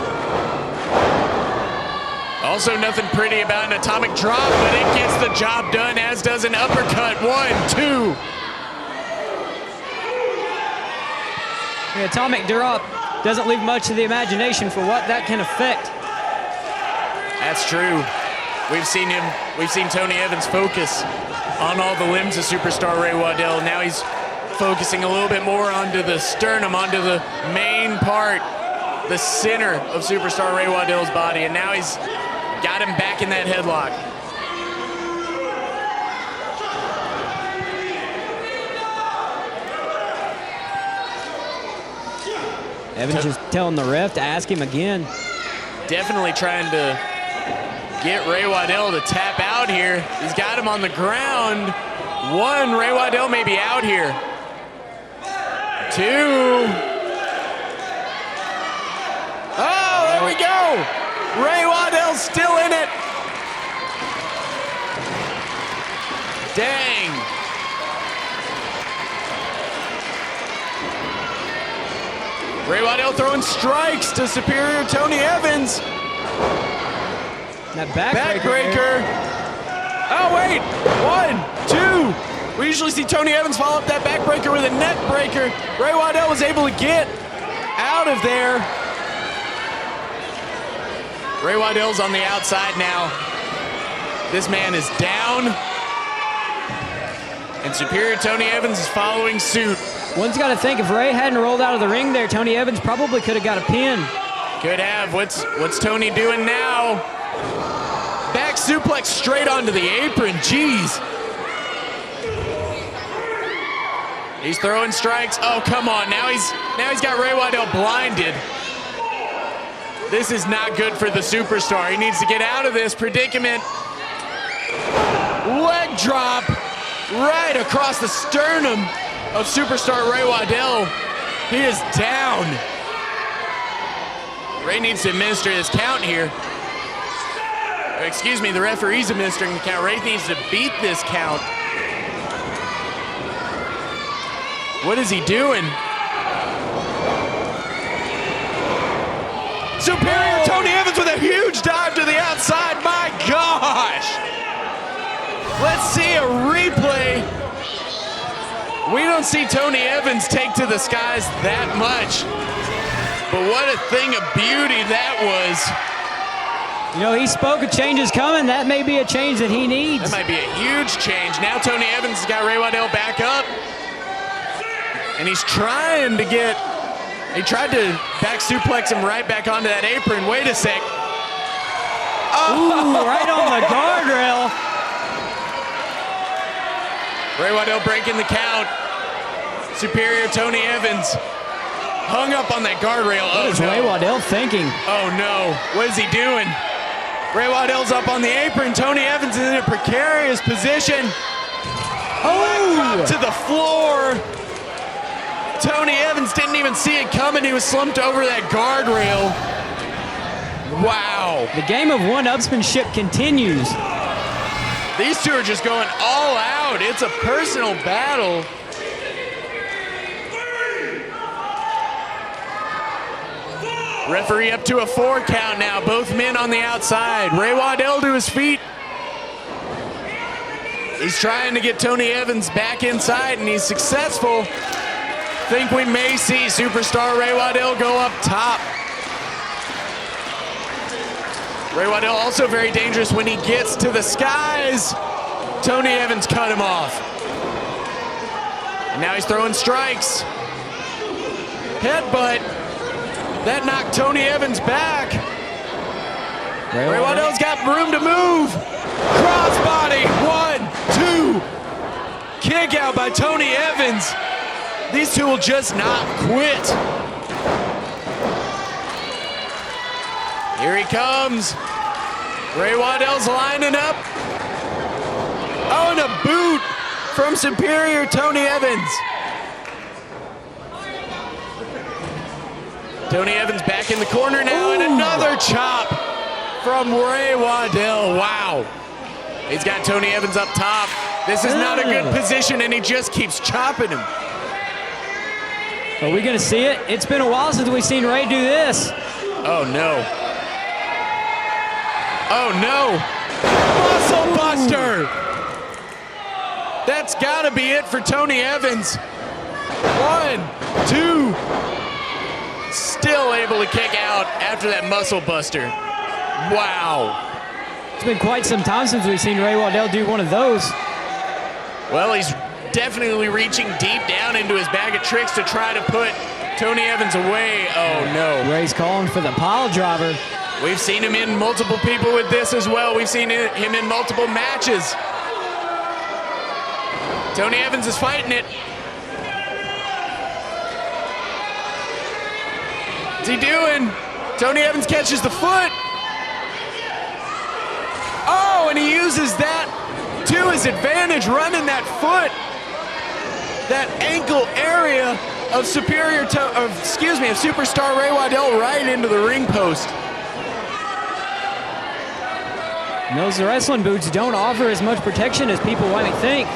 Also nothing pretty about an atomic drop, but it gets the job done, as does an uppercut. 1, 2. The atomic drop doesn't leave much to the imagination for what that can affect. That's true. We've seen Tony Evans focus on all the limbs of Superstar Ray Waddell. Now he's focusing a little bit more onto the sternum, onto the main part, the center of Superstar Ray Waddell's body, and now he's got him back in that headlock. Evans just telling the ref to ask him again. Definitely trying to get Ray Waddell to tap out here. He's got him on the ground. 1, Ray Waddell may be out here. 2. Oh, there we go. Ray Waddell's still in it. Dang. Ray Waddell throwing strikes to superior Tony Evans. That backbreaker. Oh, wait. 1, 2. We usually see Tony Evans follow up that backbreaker with a neck breaker. Ray Waddell was able to get out of there. Ray Waddell's on the outside now. This man is down. And superior Tony Evans is following suit. One's got to think, if Ray hadn't rolled out of the ring there, Tony Evans probably could have got a pin. Could have. What's Tony doing now? Back suplex straight onto the apron. Jeez. He's throwing strikes. Oh, come on. Now he's got Ray Waddell blinded. This is not good for the Superstar. He needs to get out of this predicament. Leg drop right across the sternum of Superstar Ray Waddell. He is down. Ray needs to administer this count here. Excuse me, the referee's administering the count. Ray needs to beat this count. What is he doing? Superior Tony Evans with a huge dive to the outside. My gosh. Let's see a replay. We don't see Tony Evans take to the skies that much. But what a thing of beauty that was. You know, he spoke of changes coming. That may be a change that he needs. That might be a huge change. Now Tony Evans has got Ray Waddell back up. And he's trying to get, he tried to back suplex him right back onto that apron. Wait a sec. Ooh, right on the guardrail. Ray Waddell breaking the count. Superior Tony Evans hung up on that guardrail. What is Ray Waddell thinking? Oh no, what is he doing? Ray Waddell's up on the apron. Tony Evans is in a precarious position. Oh! Drop to the floor. Tony Evans didn't even see it coming. He was slumped over that guardrail. Wow. The game of one-upsmanship continues. These two are just going all out. It's a personal battle. Referee up to a 4 count now. Both men on the outside. Ray Waddell to his feet. He's trying to get Tony Evans back inside, and he's successful. Think we may see superstar Ray Waddell go up top. Ray Waddell also very dangerous when he gets to the skies. Tony Evans cut him off. And now he's throwing strikes. Headbutt. That knocked Tony Evans back. Ray Waddell's got room to move. Crossbody, 1, 2. Kick out by Tony Evans. These two will just not quit. Here he comes. Ray Waddell's lining up. Oh, and a boot from Superior Tony Evans. Tony Evans back in the corner now, and another chop from Ray Waddell. Wow. He's got Tony Evans up top. This is not a good position, and he just keeps chopping him. Are we going to see it? It's been a while since we've seen Ray do this. Oh, no. Oh, no. Muscle Buster. That's got to be it for Tony Evans. 1, 2. Still able to kick out after that muscle buster. Wow. It's been quite some time since we've seen Ray Waddell do one of those. Well, he's definitely reaching deep down into his bag of tricks to try to put Tony Evans away. Oh, no. Ray's calling for the pile driver. We've seen him in multiple people with this as well. We've seen him in multiple matches. Tony Evans is fighting it. What's he doing? Tony Evans catches the foot. Oh, and he uses that to his advantage, running that foot, that ankle area of superstar Ray Waddell right into the ring post. And those wrestling boots don't offer as much protection as people might think.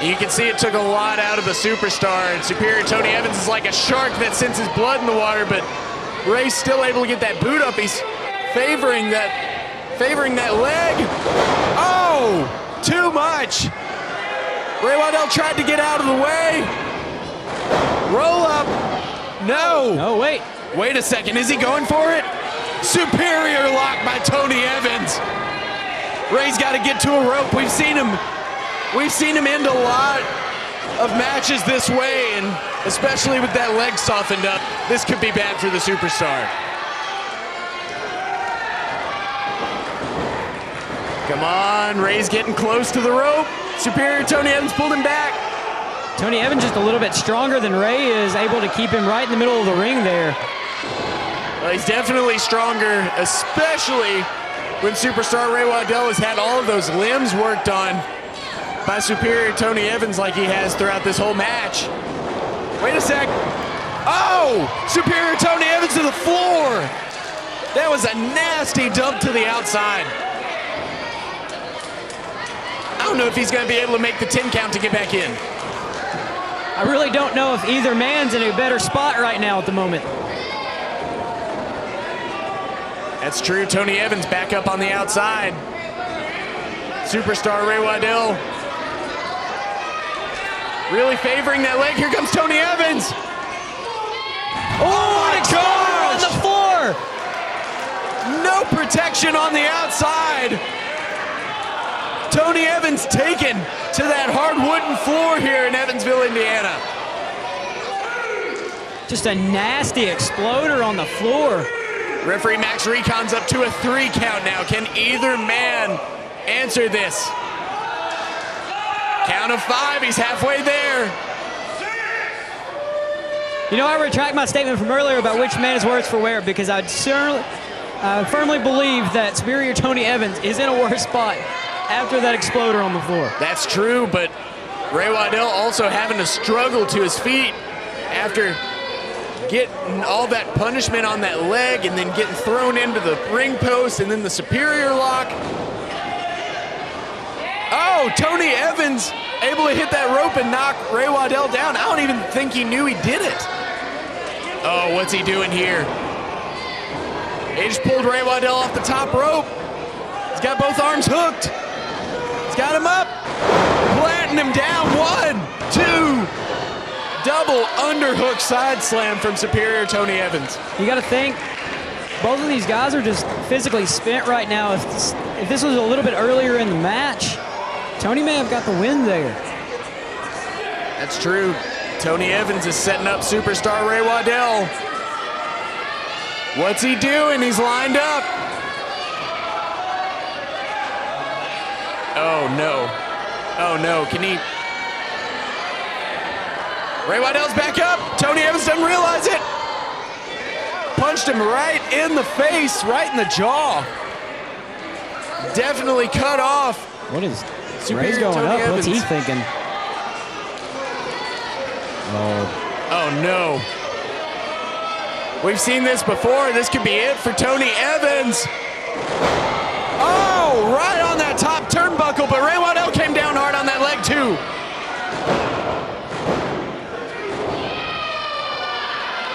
You can see it took a lot out of the superstar, and Superior Tony Evans is like a shark that senses blood in the water, but Ray's still able to get that boot up. He's favoring that leg. Oh, too much. Ray Waddell tried to get out of the way. Roll up. No. Oh, wait. Wait a second. Is he going for it? Superior lock by Tony Evans. Ray's got to get to a rope. We've seen him end a lot of matches this way, and especially with that leg softened up, this could be bad for the superstar. Come on, Ray's getting close to the rope. Superior Tony Evans pulled him back. Tony Evans just a little bit stronger than Ray is, able to keep him right in the middle of the ring there. Well, he's definitely stronger, especially when superstar Ray Waddell has had all of those limbs worked on by Superior Tony Evans like he has throughout this whole match. Wait a sec. Oh! Superior Tony Evans to the floor. That was a nasty dump to the outside. I don't know if he's going to be able to make the 10 count to get back in. I really don't know if either man's in a better spot right now at the moment. That's true. Tony Evans back up on the outside. Superstar Ray Waddell really favoring that leg. Here comes Tony Evans. Oh, my God! On the floor! No protection on the outside. Tony Evans taken to that hard wooden floor here in Evansville, Indiana. Just a nasty exploder on the floor. Referee Max Recon's up to a 3 count now. Can either man answer this? Count of 5, he's halfway there. You know, I retract my statement from earlier about which man is worse for wear, because I firmly believe that Superior Tony Evans is in a worse spot after that exploder on the floor. That's true, but Ray Waddell also having to struggle to his feet after getting all that punishment on that leg and then getting thrown into the ring post and then the superior lock. Oh, Tony Evans able to hit that rope and knock Ray Waddell down. I don't even think he knew he did it. Oh, what's he doing here? He just pulled Ray Waddell off the top rope. He's got both arms hooked. He's got him up. Planting him down. 1, 2. Double underhook side slam from Superior Tony Evans. You got to think, both of these guys are just physically spent right now. If this was a little bit earlier in the match, Tony may have got the win there. That's true. Tony Evans is setting up superstar Ray Waddell. What's he doing? He's lined up. Oh, no. Oh, no. Can he... Ray Waddell's back up. Tony Evans doesn't realize it. Punched him right in the face, right in the jaw. Definitely cut off. What is... Superior Ray's going Tony up. Evans. What's he thinking? Oh, no. We've seen this before. This could be it for Tony Evans. Oh, right on that top turnbuckle, but Ray Waddell came down hard on that leg, too.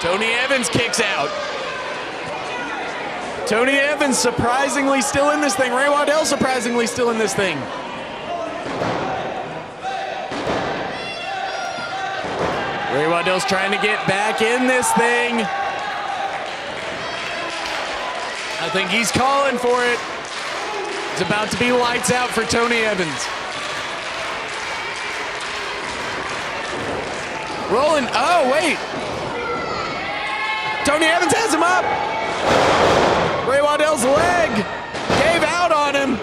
Tony Evans kicks out. Tony Evans surprisingly still in this thing. Ray Waddell surprisingly still in this thing. Ray Waddell's trying to get back in this thing. I think he's calling for it. It's about to be lights out for Tony Evans. Rolling. Oh, wait. Tony Evans has him up. Ray Waddell's leg gave out on him.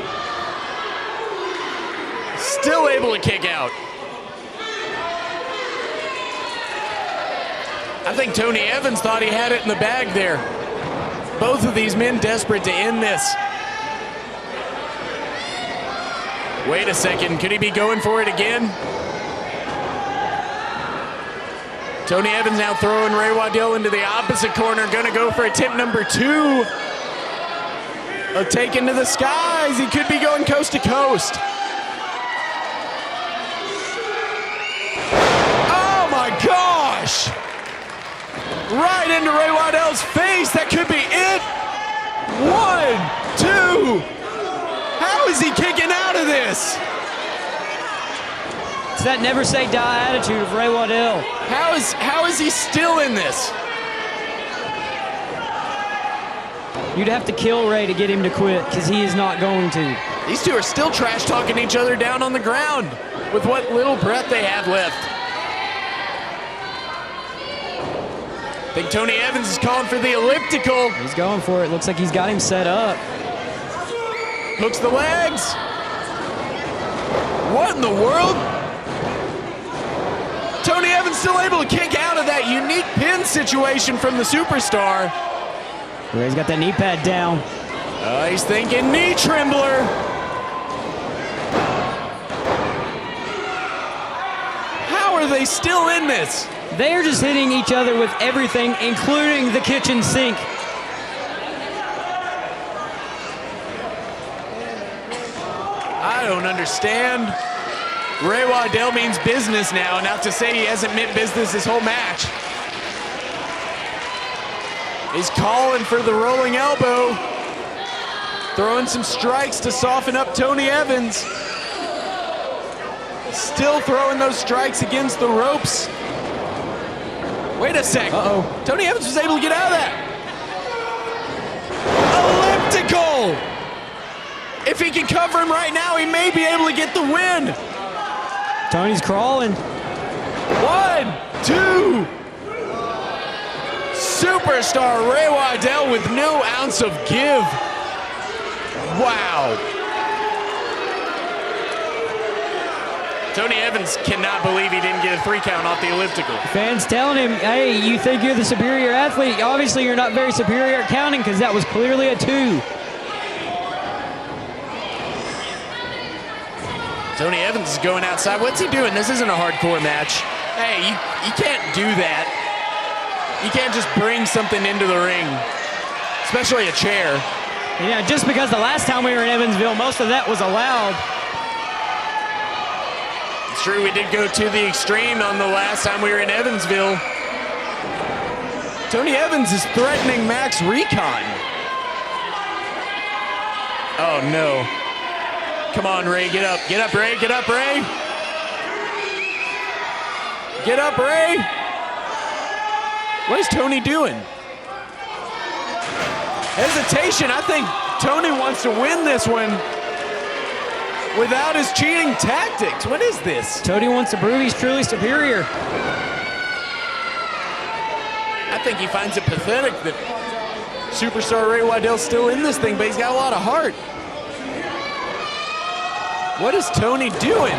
Still able to kick out. I think Tony Evans thought he had it in the bag there. Both of these men desperate to end this. Wait a second, could he be going for it again? Tony Evans now throwing Ray Waddell into the opposite corner, gonna go for attempt number 2. A take into the skies, he could be going coast to coast. Oh my gosh! Right into Ray Waddell's face. That could be it. 1, 2. How is he kicking out of this? It's that never say die attitude of Ray Waddell. How is he still in this? You'd have to kill Ray to get him to quit, because he is not going to. These two are still trash talking each other down on the ground with what little breath they have left. I think Tony Evans is calling for the elliptical. He's going for it. Looks like he's got him set up. Hooks the legs. What in the world? Tony Evans still able to kick out of that unique pin situation from the superstar. Ray's got that knee pad down. He's thinking knee trembler. How are they still in this? They're just hitting each other with everything, including the kitchen sink. I don't understand. Ray Waddell means business now, not to say he hasn't meant business this whole match. He's calling for the rolling elbow. Throwing some strikes to soften up Tony Evans. Still throwing those strikes against the ropes. Wait a sec. Uh-oh. Tony Evans was able to get out of that. Elliptical. If he can cover him right now, he may be able to get the win. Tony's crawling. 1, 2. Superstar Ray Waddell with no ounce of give. Wow. Tony Evans cannot believe he didn't get a 3 count off the elliptical. Fans telling him, hey, you think you're the superior athlete? Obviously, you're not very superior at counting, because that was clearly a 2. Tony Evans is going outside. What's he doing? This isn't a hardcore match. Hey, you can't do that. You can't just bring something into the ring, especially a chair. Yeah, just because the last time we were in Evansville, most of that was allowed. It's true, we did go to the extreme on the last time we were in Evansville. Tony Evans is threatening Max Recon. Oh, no. Come on, Ray, get up. Get up, Ray. Get up, Ray. Get up, Ray. What is Tony doing? Hesitation. I think Tony wants to win this one without his cheating tactics. What is this? Tony wants to prove he's truly superior. I think he finds it pathetic that superstar Ray Waddell's still in this thing, but he's got a lot of heart. What is Tony doing?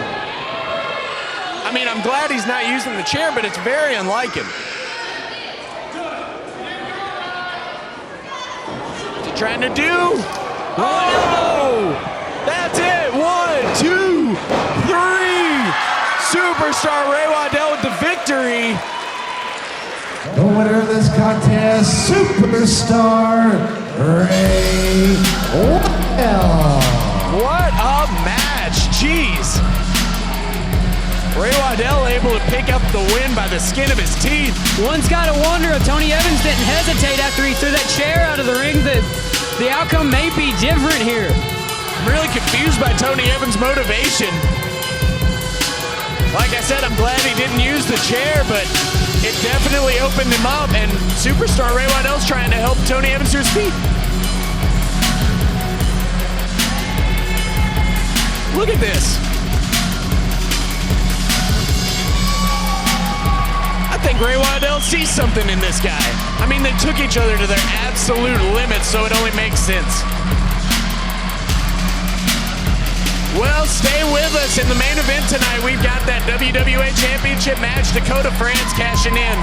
I mean, I'm glad he's not using the chair, but it's very unlike him. What's he trying to do? Oh! That's it! 1, 2, 3! Superstar Ray Waddell with the victory. The winner of this contest, Superstar Ray Waddell. What a match! Jeez. Ray Waddell able to pick up the win by the skin of his teeth. One's got to wonder if Tony Evans didn't hesitate after he threw that chair out of the ring, that the outcome may be different here. I'm really confused by Tony Evans' motivation. Like I said, I'm glad he didn't use the chair, but it definitely opened him up, and superstar Ray Waddell's trying to help Tony Evans to his feet. Look at this. I think Ray Waddell sees something in this guy. I mean, they took each other to their absolute limits, so it only makes sense. Well, stay with us. In the main event tonight, we've got that WWA Championship match. Dakota France cashing in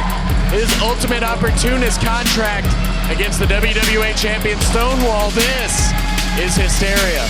his Ultimate Opportunist contract against the WWA Champion Stonewall. This is Hysteria.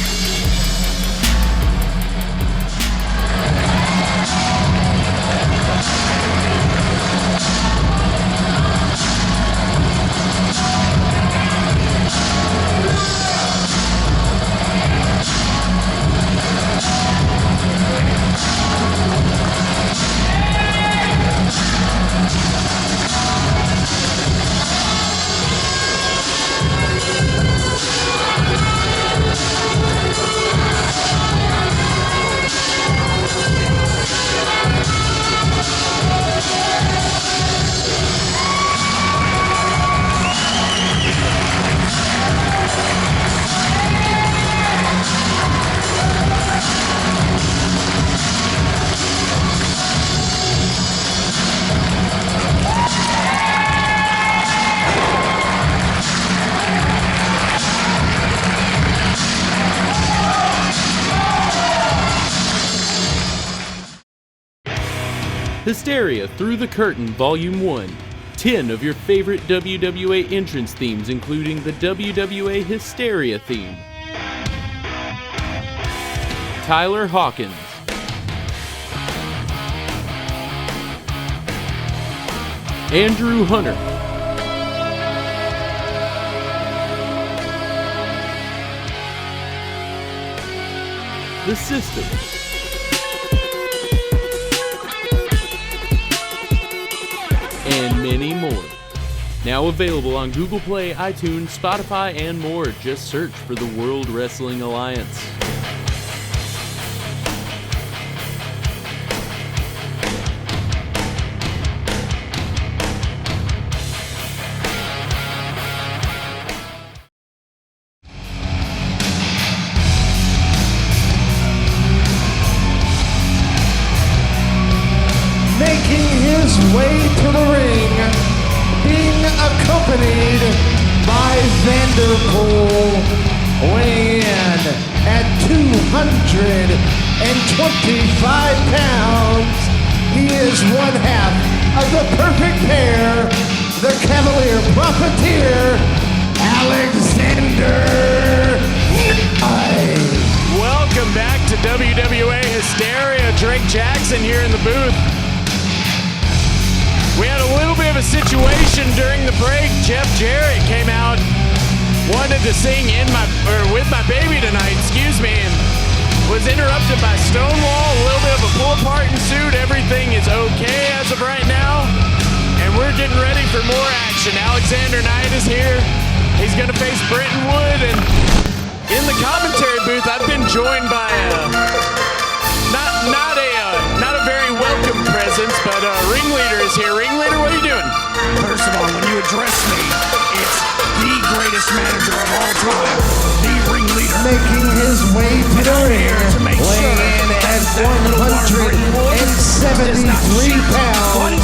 Hysteria Through the Curtain Volume 1. 10 of your favorite WWA entrance themes, including the WWA Hysteria theme. Tyler Hawkins. Andrew Hunter. The System. And many more. Now available on Google Play, iTunes, Spotify, and more. Just search for the World Wrestling Alliance. Making his way to the ring, being accompanied by Vanderpool, weighing in at 225 pounds. He is one half of the perfect pair, the Cavalier Profiteer, Alexander Knight. Welcome back to WWA Hysteria, Drake Jackson here in the booth. We had a little bit of a situation during the break. Jeff Jarrett came out, wanted to sing with my baby tonight, and was interrupted by Stonewall. A little bit of a pull apart ensued. Everything is okay as of right now, and we're getting ready for more action. Alexander Knight is here. He's going to face Brenton Wood, and in the commentary booth, I've been joined by not a very welcome presence, but Ringleader is here. Ringleader, what are you doing? First of all, when you address me, it's the greatest manager of all time, the Ringleader. Making his way to the ring, weighing in at 173 pounds,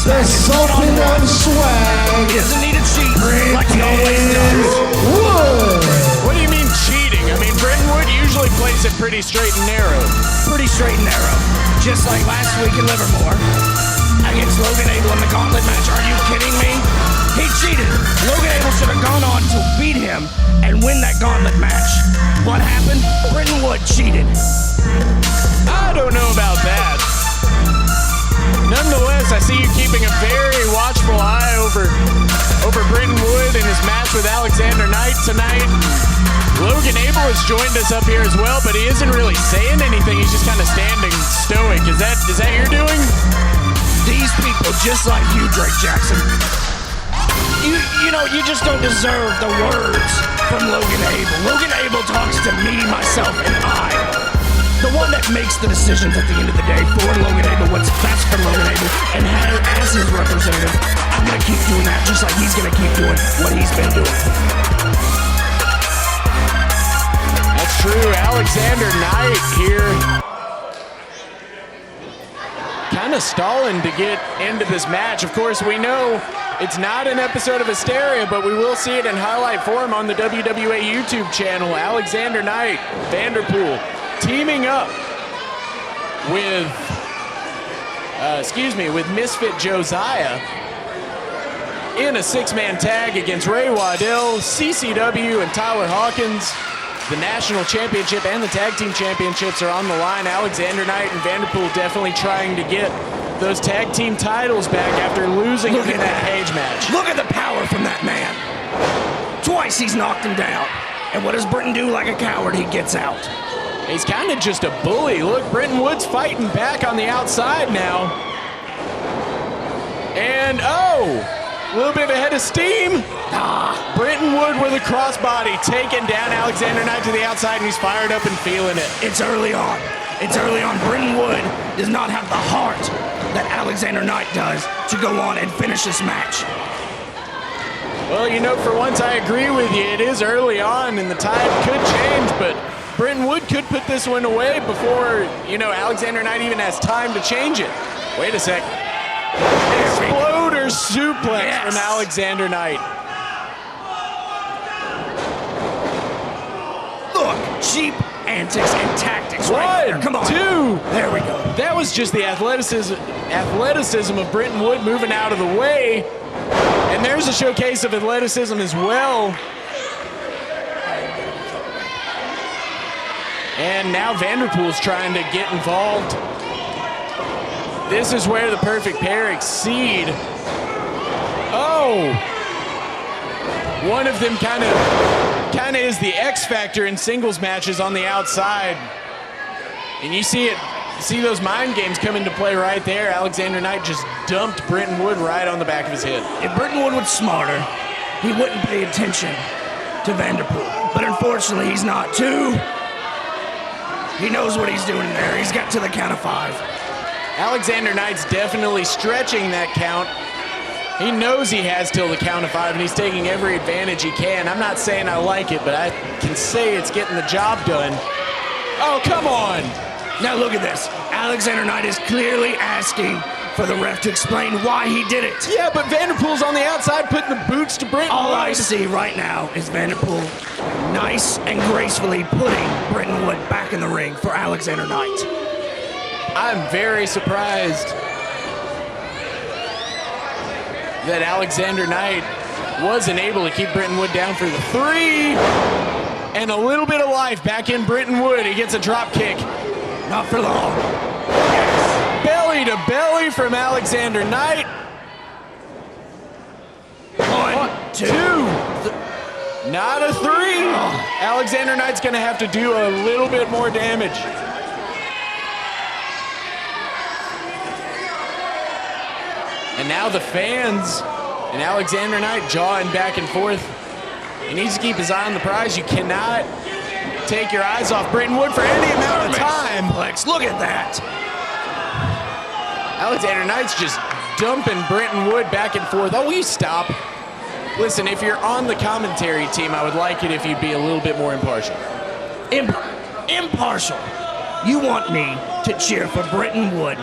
the Sultan of Swag, He doesn't need a cheat, like he always does. Wood. What do you mean cheating? I mean, Brenton Wood usually plays it pretty straight and narrow. Pretty straight and narrow. Just like last week in Livermore against Logan Abell in the gauntlet match. Are you kidding me? He cheated. Logan Abell should have gone on to beat him and win that gauntlet match. What happened? Brenton Wood cheated. I don't know about that. Nonetheless, I see you keeping a very watchful eye over Brenton Wood and his match with Alexander Knight tonight. Logan Abell has joined us up here as well, but he isn't really saying anything. He's just kind of standing stoic. Is that your doing? These people, just like you, Drake Jackson, you just don't deserve the words from Logan Abell. Logan Abell talks to me, myself, and I. The one that makes the decisions at the end of the day for Logan Abell, what's best for Logan Abell, and as his representative, I'm going to keep doing that just like he's going to keep doing what he's been doing. That's true. Alexander Knight here, kind of stalling to get into this match. Of course, we know it's not an episode of Hysteria, but we will see it in highlight form on the WWA YouTube channel. Alexander Knight, Vanderpool, teaming up with Misfit Josiah in a six-man tag against Ray Waddell, CCW and Tyler Hawkins. The national championship and the tag team championships are on the line. Alexander Knight and Vanderpool definitely trying to get those tag team titles back after losing in that cage match. Look at the power from that man. Twice he's knocked him down. And what does Brenton do? Like a coward, he gets out. He's kind of just a bully. Look, Brenton Wood's fighting back on the outside now. And, a little bit of a head of steam. Brenton Wood with a crossbody taking down Alexander Knight to the outside, and he's fired up and feeling it. It's early on. Brenton Wood does not have the heart that Alexander Knight does to go on and finish this match. Well, for once I agree with you. It is early on, and the tide could change, but Brenton Wood could put this one away before, Alexander Knight even has time to change it. Wait a sec. Exploder suplex from Alexander Knight. Look, cheap antics and tactics right there. Come on. 2. There we go. That was just the athleticism of Brenton Wood moving out of the way. And there's a showcase of athleticism as well. And now Vanderpool's trying to get involved. This is where the perfect pair exceed. One of them kind of is the X factor in singles matches on the outside. And you see those mind games come into play right there. Alexander Knight just dumped Brenton Wood right on the back of his head. If Brenton Wood was smarter, he wouldn't pay attention to Vanderpool. But unfortunately, he's not. 2. He knows what he's doing there. He's got to the count of 5. Alexander Knight's definitely stretching that count. He knows he has till the count of 5, and he's taking every advantage he can. I'm not saying I like it, but I can say it's getting the job done. Oh, come on. Now look at this. Alexander Knight is clearly asking for the ref to explain why he did it. Yeah, but Vanderpool's on the outside putting the boots to Brenton Wood. All I see right now is Vanderpool nice and gracefully putting Brenton Wood back in the ring for Alexander Knight. I'm very surprised that Alexander Knight wasn't able to keep Brenton Wood down for the 3. And a little bit of life back in Brenton Wood. He gets a drop kick. Not for long. Belly to belly from Alexander Knight. 1, 2. Not a 3. Alexander Knight's going to have to do a little bit more damage. And now the fans and Alexander Knight jawing back and forth. He needs to keep his eye on the prize. You cannot take your eyes off Brenton Wood for any amount of time. Lex, look at that. Alexander Knight's just dumping Brenton Wood back and forth. Oh, will you stop? Listen, if you're on the commentary team, I would like it if you'd be a little bit more impartial. Impartial. You want me to cheer for Brenton Wood,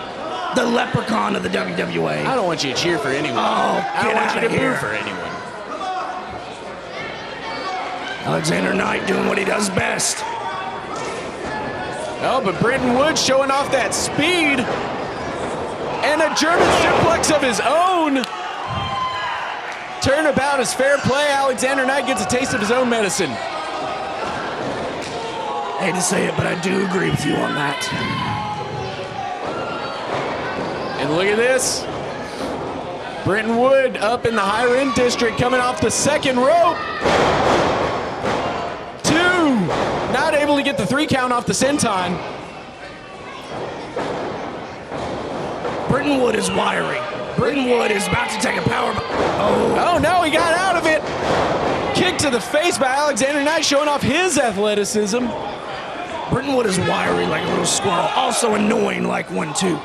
the leprechaun of the WWA. I don't want you to cheer for anyone. Oh, I don't want you to here. boo for anyone. Alexander Knight doing what he does best. Oh, but Brenton Wood showing off that speed. And a German suplex of his own. Turnabout is fair play. Alexander Knight gets a taste of his own medicine. I hate to say it, but I do agree with you on that. And look at this. Brenton Wood up in the higher end district coming off the second rope. 2. Not able to get the 3 count off the senton. Brenton Wood is wiry. Brenton Wood is about to take a power. Oh no, he got out of it. Kick to the face by Alexander Knight showing off his athleticism. Brenton Wood is wiry like a little squirrel, also annoying like one too.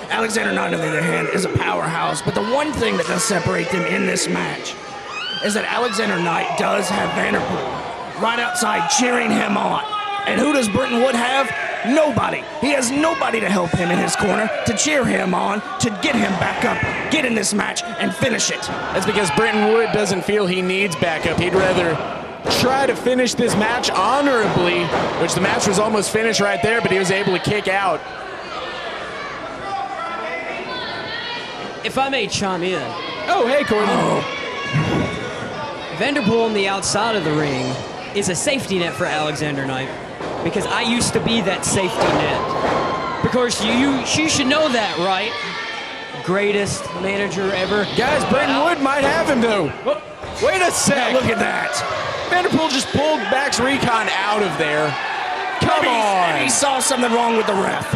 Alexander Knight, on the other hand, is a powerhouse, but the one thing that does separate them in this match is that Alexander Knight does have Vanderpool right outside cheering him on. And who does Brenton Wood have? Nobody. He has nobody to help him in his corner, to cheer him on, to get him back up, get in this match, and finish it. That's because Brenton Wood doesn't feel he needs backup. He'd rather try to finish this match honorably, which the match was almost finished right there, but he was able to kick out. If I may chime in. Oh, hey, Corbin. Vanderpool on the outside of the ring is a safety net for Alexander Knight, because I used to be that safety net. Because you should know that, right? Greatest manager ever. Guys, Brenton Wood might have him, though. Wait a sec. Now look at that. Vanderpool just pulled Max Recon out of there. Come on. He saw something wrong with the ref.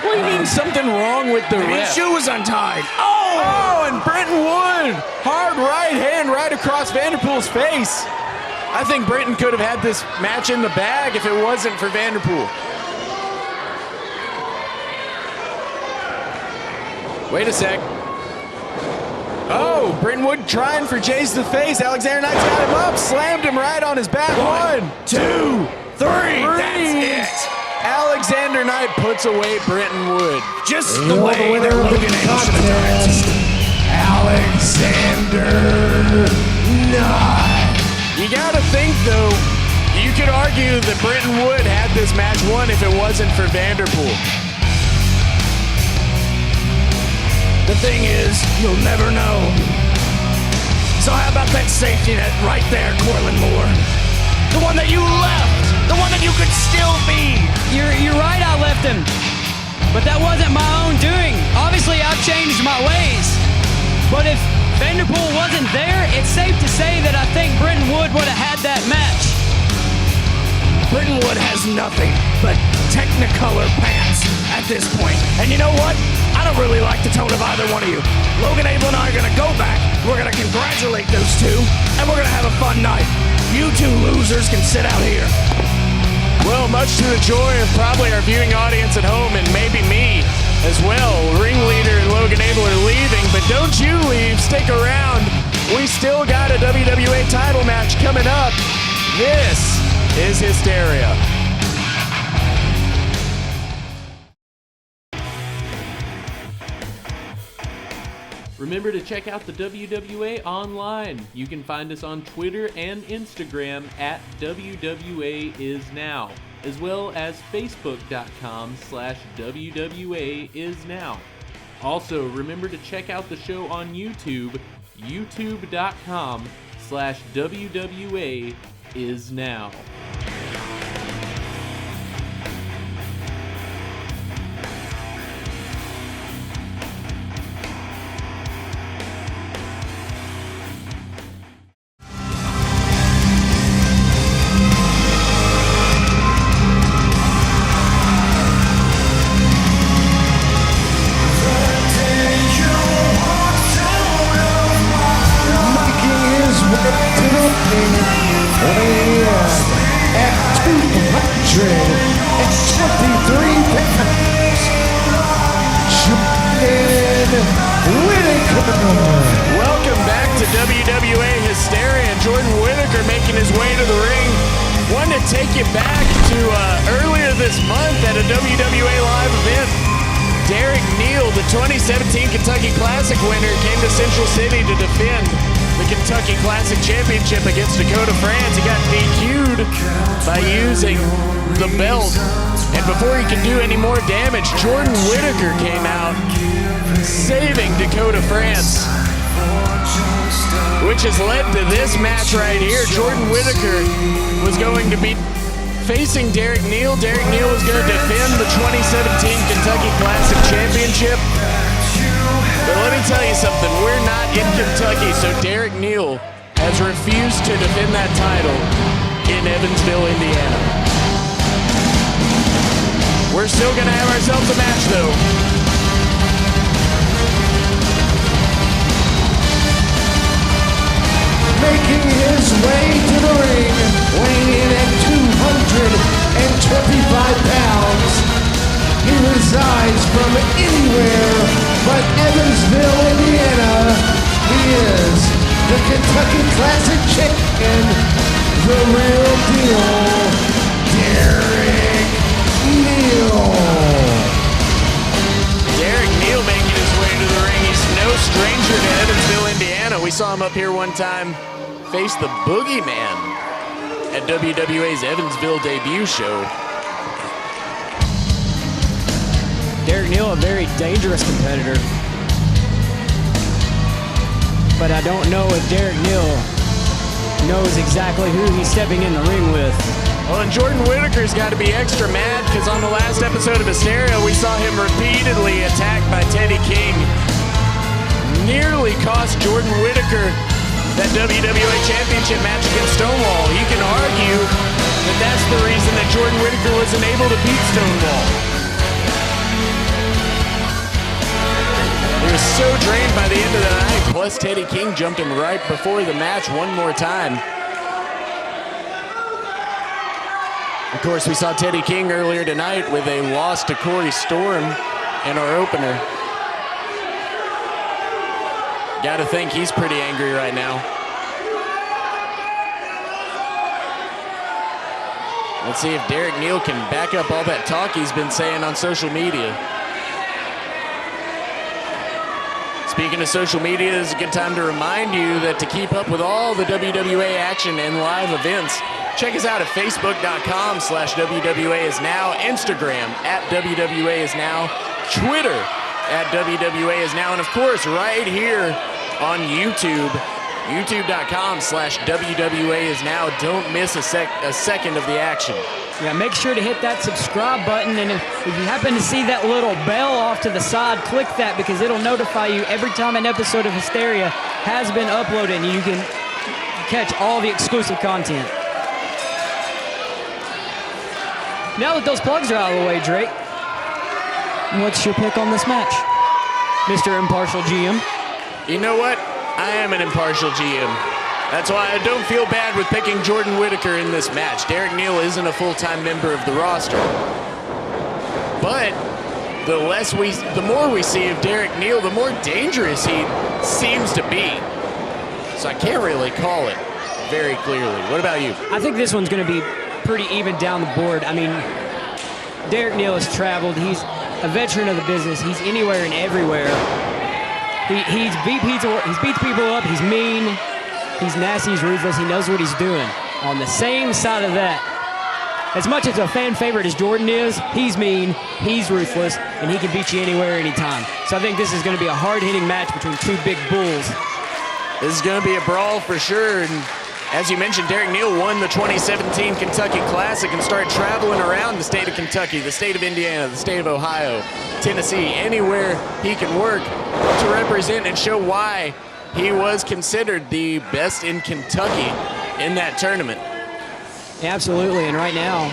What do you mean something wrong with the ref? His shoe was untied. Oh, and Brenton Wood. Hard right hand right across Vanderpool's face. I think Brenton could have had this match in the bag if it wasn't for Vanderpool. Wait a sec. Oh, Brenton Wood trying for Jays to the face. Alexander Knight's got him up, slammed him right on his back. 1, 2, 3. That's it. Alexander Knight puts away Brenton Wood. Just the way that Logan Abell should have done it. Alexander Knight. You gotta think, though, you could argue that Brenton Wood had this match won if it wasn't for Vanderpool. The thing is, you'll never know. So how about that safety net right there, Cortland Moore? The one that you left. The one that you could still be. You're right, I left him. But that wasn't my own doing. Obviously, I've changed my ways. But if Vanderpool wasn't there, it's safe to say that I think Brenton Wood would have had that match. Brenton Wood has nothing but Technicolor pants at this point. And you know what? I don't really like the tone of either one of you. Logan Abell and I are going to go back. We're going to congratulate those two. And we're going to have a fun night. You two losers can sit out here. Well, much to the joy of probably our viewing audience at home and maybe me as well. Ringleader and Logan Abell are leaving, but don't you leave. Stick around. We still got a WWA title match coming up. This is Hysteria. Remember to check out the WWA online. You can find us on Twitter and Instagram at WWAISNOW, as well as Facebook.com/WWAISNOW. Also, remember to check out the show on YouTube, YouTube.com/WWAISNOW. to the ring, weighing in at 223 pounds, Jordan Whittaker. Welcome back to WWA Hysteria, and Jordan Whittaker making his way to the ring. Wanted to take you back to earlier this month at a WWA live event. Derek Neal, the 2017 Kentucky Classic winner, came to Central City to defend the Kentucky Classic Championship against Dakota, France. He got DQ'd by using the belt. And before he could do any more damage, Jordan Whittaker came out, saving Dakota, France, which has led to this match right here. Jordan Whittaker was going to be facing Derek Neal. Derek Neal was going to defend the 2017 Kentucky Classic Championship. But let me tell you something, we're not in Kentucky, so Derek Neal has refused to defend that title in Evansville, Indiana. We're still going to have ourselves a match, though. Making his way to the ring, weighing in at 225 pounds. He resides from anywhere but Evansville, Indiana. He is the Kentucky Classic champion, the real deal, Derek Neal. Derek Neal making his way to the ring. He's no stranger to Evansville, Indiana. We saw him up here one time face the Boogeyman at WWA's Evansville debut show. Derek Neal, a very dangerous competitor. But I don't know if Derek Neal knows exactly who he's stepping in the ring with. Well, and Jordan Whittaker's got to be extra mad because on the last episode of Hysteria, we saw him repeatedly attacked by Teddy King. Nearly cost Jordan Whittaker that WWA Championship match against Stonewall. You can argue that that's the reason that Jordan Whittaker wasn't able to beat Stonewall. He was so drained by the end of the night, plus Teddy King jumped him right before the match one more time. Of course, we saw Teddy King earlier tonight with a loss to Corey Storm in our opener. Gotta think he's pretty angry right now. Let's see if Derek Neal can back up all that talk he's been saying on social media. Speaking of social media, this is a good time to remind you that to keep up with all the WWA action and live events, check us out at facebook.com/WWAIsNow, Instagram @WWAIsNow, Twitter @WWAIsNow, and of course right here on YouTube, youtube.com/WWAIsNow. Don't miss a second of the action. Yeah, make sure to hit that subscribe button, and if you happen to see that little bell off to the side, click that because it'll notify you every time an episode of Hysteria has been uploaded, and you can catch all the exclusive content. Now that those plugs are out of the way, Drake, what's your pick on this match, Mr. Impartial GM? You know what? I am an impartial GM. That's why I don't feel bad with picking Jordan Whittaker in this match. Derek Neal isn't a full-time member of the roster. But the more we see of Derek Neal, the more dangerous he seems to be. So I can't really call it very clearly. What about you? I think this one's going to be pretty even down the board. I mean, Derek Neal has traveled. He's a veteran of the business. He's anywhere and everywhere. He's beat people up. He's mean. He's nasty. He's ruthless. He knows what he's doing. On the same side of that, as much as a fan favorite as Jordan is, he's mean, he's ruthless, and he can beat you anywhere, anytime. So I think this is going to be a hard-hitting match between two big bulls. This is going to be a brawl for sure. And as you mentioned, Derek Neal won the 2017 Kentucky Classic and started traveling around the state of Kentucky, the state of Indiana, the state of Ohio, Tennessee, anywhere he can work to represent and show why he was considered the best in Kentucky in that tournament. Absolutely, and right now,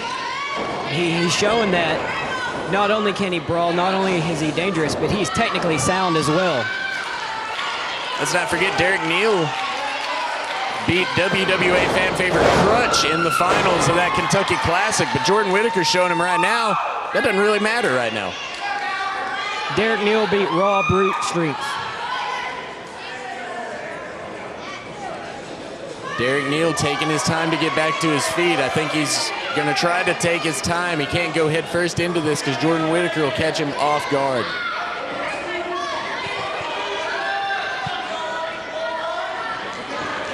he's showing that not only can he brawl, not only is he dangerous, but he's technically sound as well. Let's not forget Derek Neal beat WWA fan favorite Crutch in the finals of that Kentucky Classic, but Jordan Whittaker's showing him right now that doesn't really matter right now. Derek Neal beat Raw Brute Strength. Derek Neal taking his time to get back to his feet. I think he's going to try to take his time. He can't go head first into this because Jordan Whittaker will catch him off guard.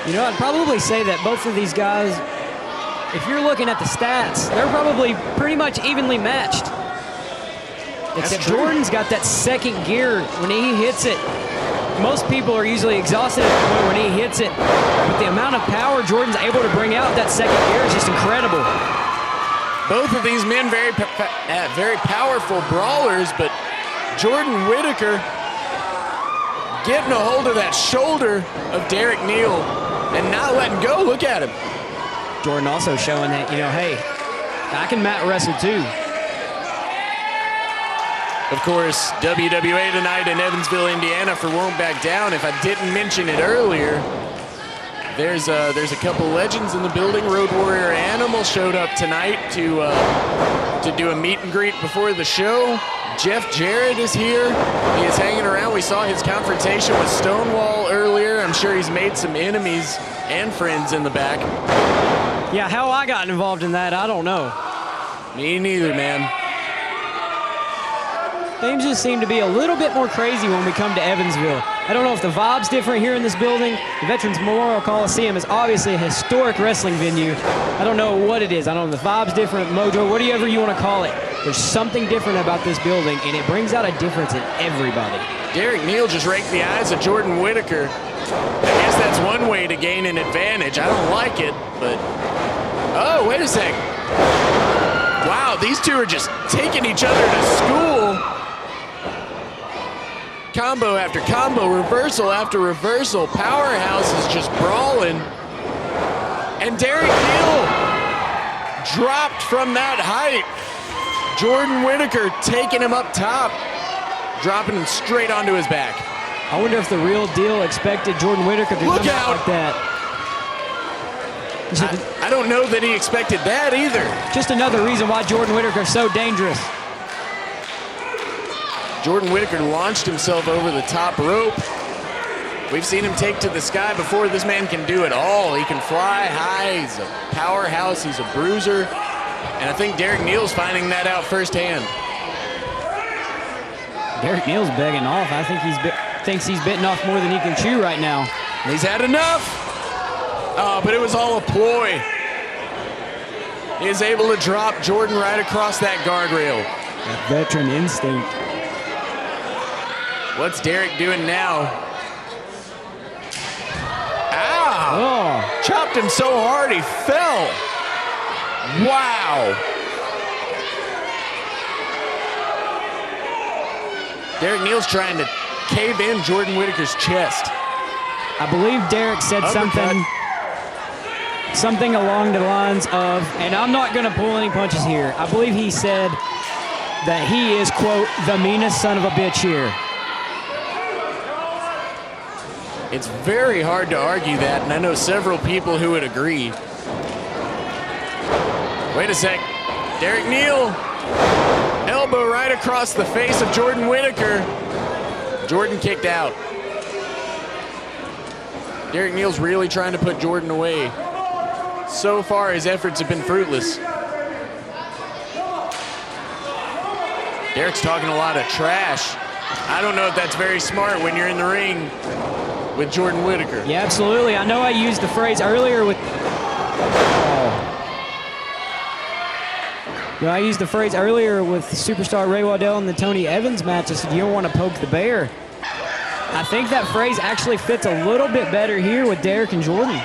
You know, I'd probably say that both of these guys, if you're looking at the stats, they're probably pretty much evenly matched. Except Jordan's got that second gear when he hits it. Most people are usually exhausted at the point when he hits it. But the amount of power Jordan's able to bring out that second gear is just incredible. Both of these men very powerful brawlers, but Jordan Whittaker getting a hold of that shoulder of Derek Neal and not letting go. Look at him. Jordan also showing that, you know, hey, I can mat wrestle too. Of course, WWA tonight in Evansville, Indiana for Won't Back Down. If I didn't mention it earlier, there's a couple legends in the building. Road Warrior Animal showed up tonight to do a meet and greet before the show. Jeff Jarrett is here. He is hanging around. We saw his confrontation with Stonewall earlier. I'm sure he's made some enemies and friends in the back. Yeah, how I got involved in that, I don't know. Me neither, man. Things just seem to be a little bit more crazy when we come to Evansville. I don't know if the vibe's different here in this building. The Veterans Memorial Coliseum is obviously a historic wrestling venue. I don't know what it is. I don't know if the vibe's different, mojo, whatever you want to call it. There's something different about this building, and it brings out a difference in everybody. Derek Neal just raked the eyes of Jordan Whittaker. I guess that's one way to gain an advantage. I don't like it, but... Oh, wait a sec. Wow, these two are just taking each other to school. Combo after combo, reversal after reversal. Powerhouse is just brawling. And Derek Neal dropped from that height. Jordan Whittaker taking him up top, dropping him straight onto his back. I wonder if the real deal expected Jordan Whittaker to come out like that. I don't know that he expected that either. Just another reason why Jordan Whittaker is so dangerous. Jordan Whittaker launched himself over the top rope. We've seen him take to the sky before. This man can do it all. He can fly high. He's a powerhouse. He's a bruiser. And I think Derek Neal's finding that out firsthand. Derek Neal's begging off. I think thinks he's bitten off more than he can chew right now. He's had enough. Oh, but it was all a ploy. He is able to drop Jordan right across that guardrail. That veteran instinct. What's Derek doing now? Ow! Oh. Chopped him so hard he fell. Wow. Derek Neal's trying to cave in Jordan Whittaker's chest. I believe Derek said something along the lines of, and I'm not going to pull any punches here. I believe he said that he is, quote, the meanest son of a bitch here. It's very hard to argue that, and I know several people who would agree. Wait a sec. Derek Neal, elbow right across the face of Jordan Whittaker. Jordan kicked out. Derek Neal's really trying to put Jordan away. So far, his efforts have been fruitless. Derek's talking a lot of trash. I don't know if that's very smart when you're in the ring with Jordan Whittaker. Yeah, absolutely. I know I used the phrase earlier with... You know, I used the phrase earlier with superstar Ray Waddell in the Tony Evans match. I said, you don't want to poke the bear. I think that phrase actually fits a little bit better here with Derek and Jordan.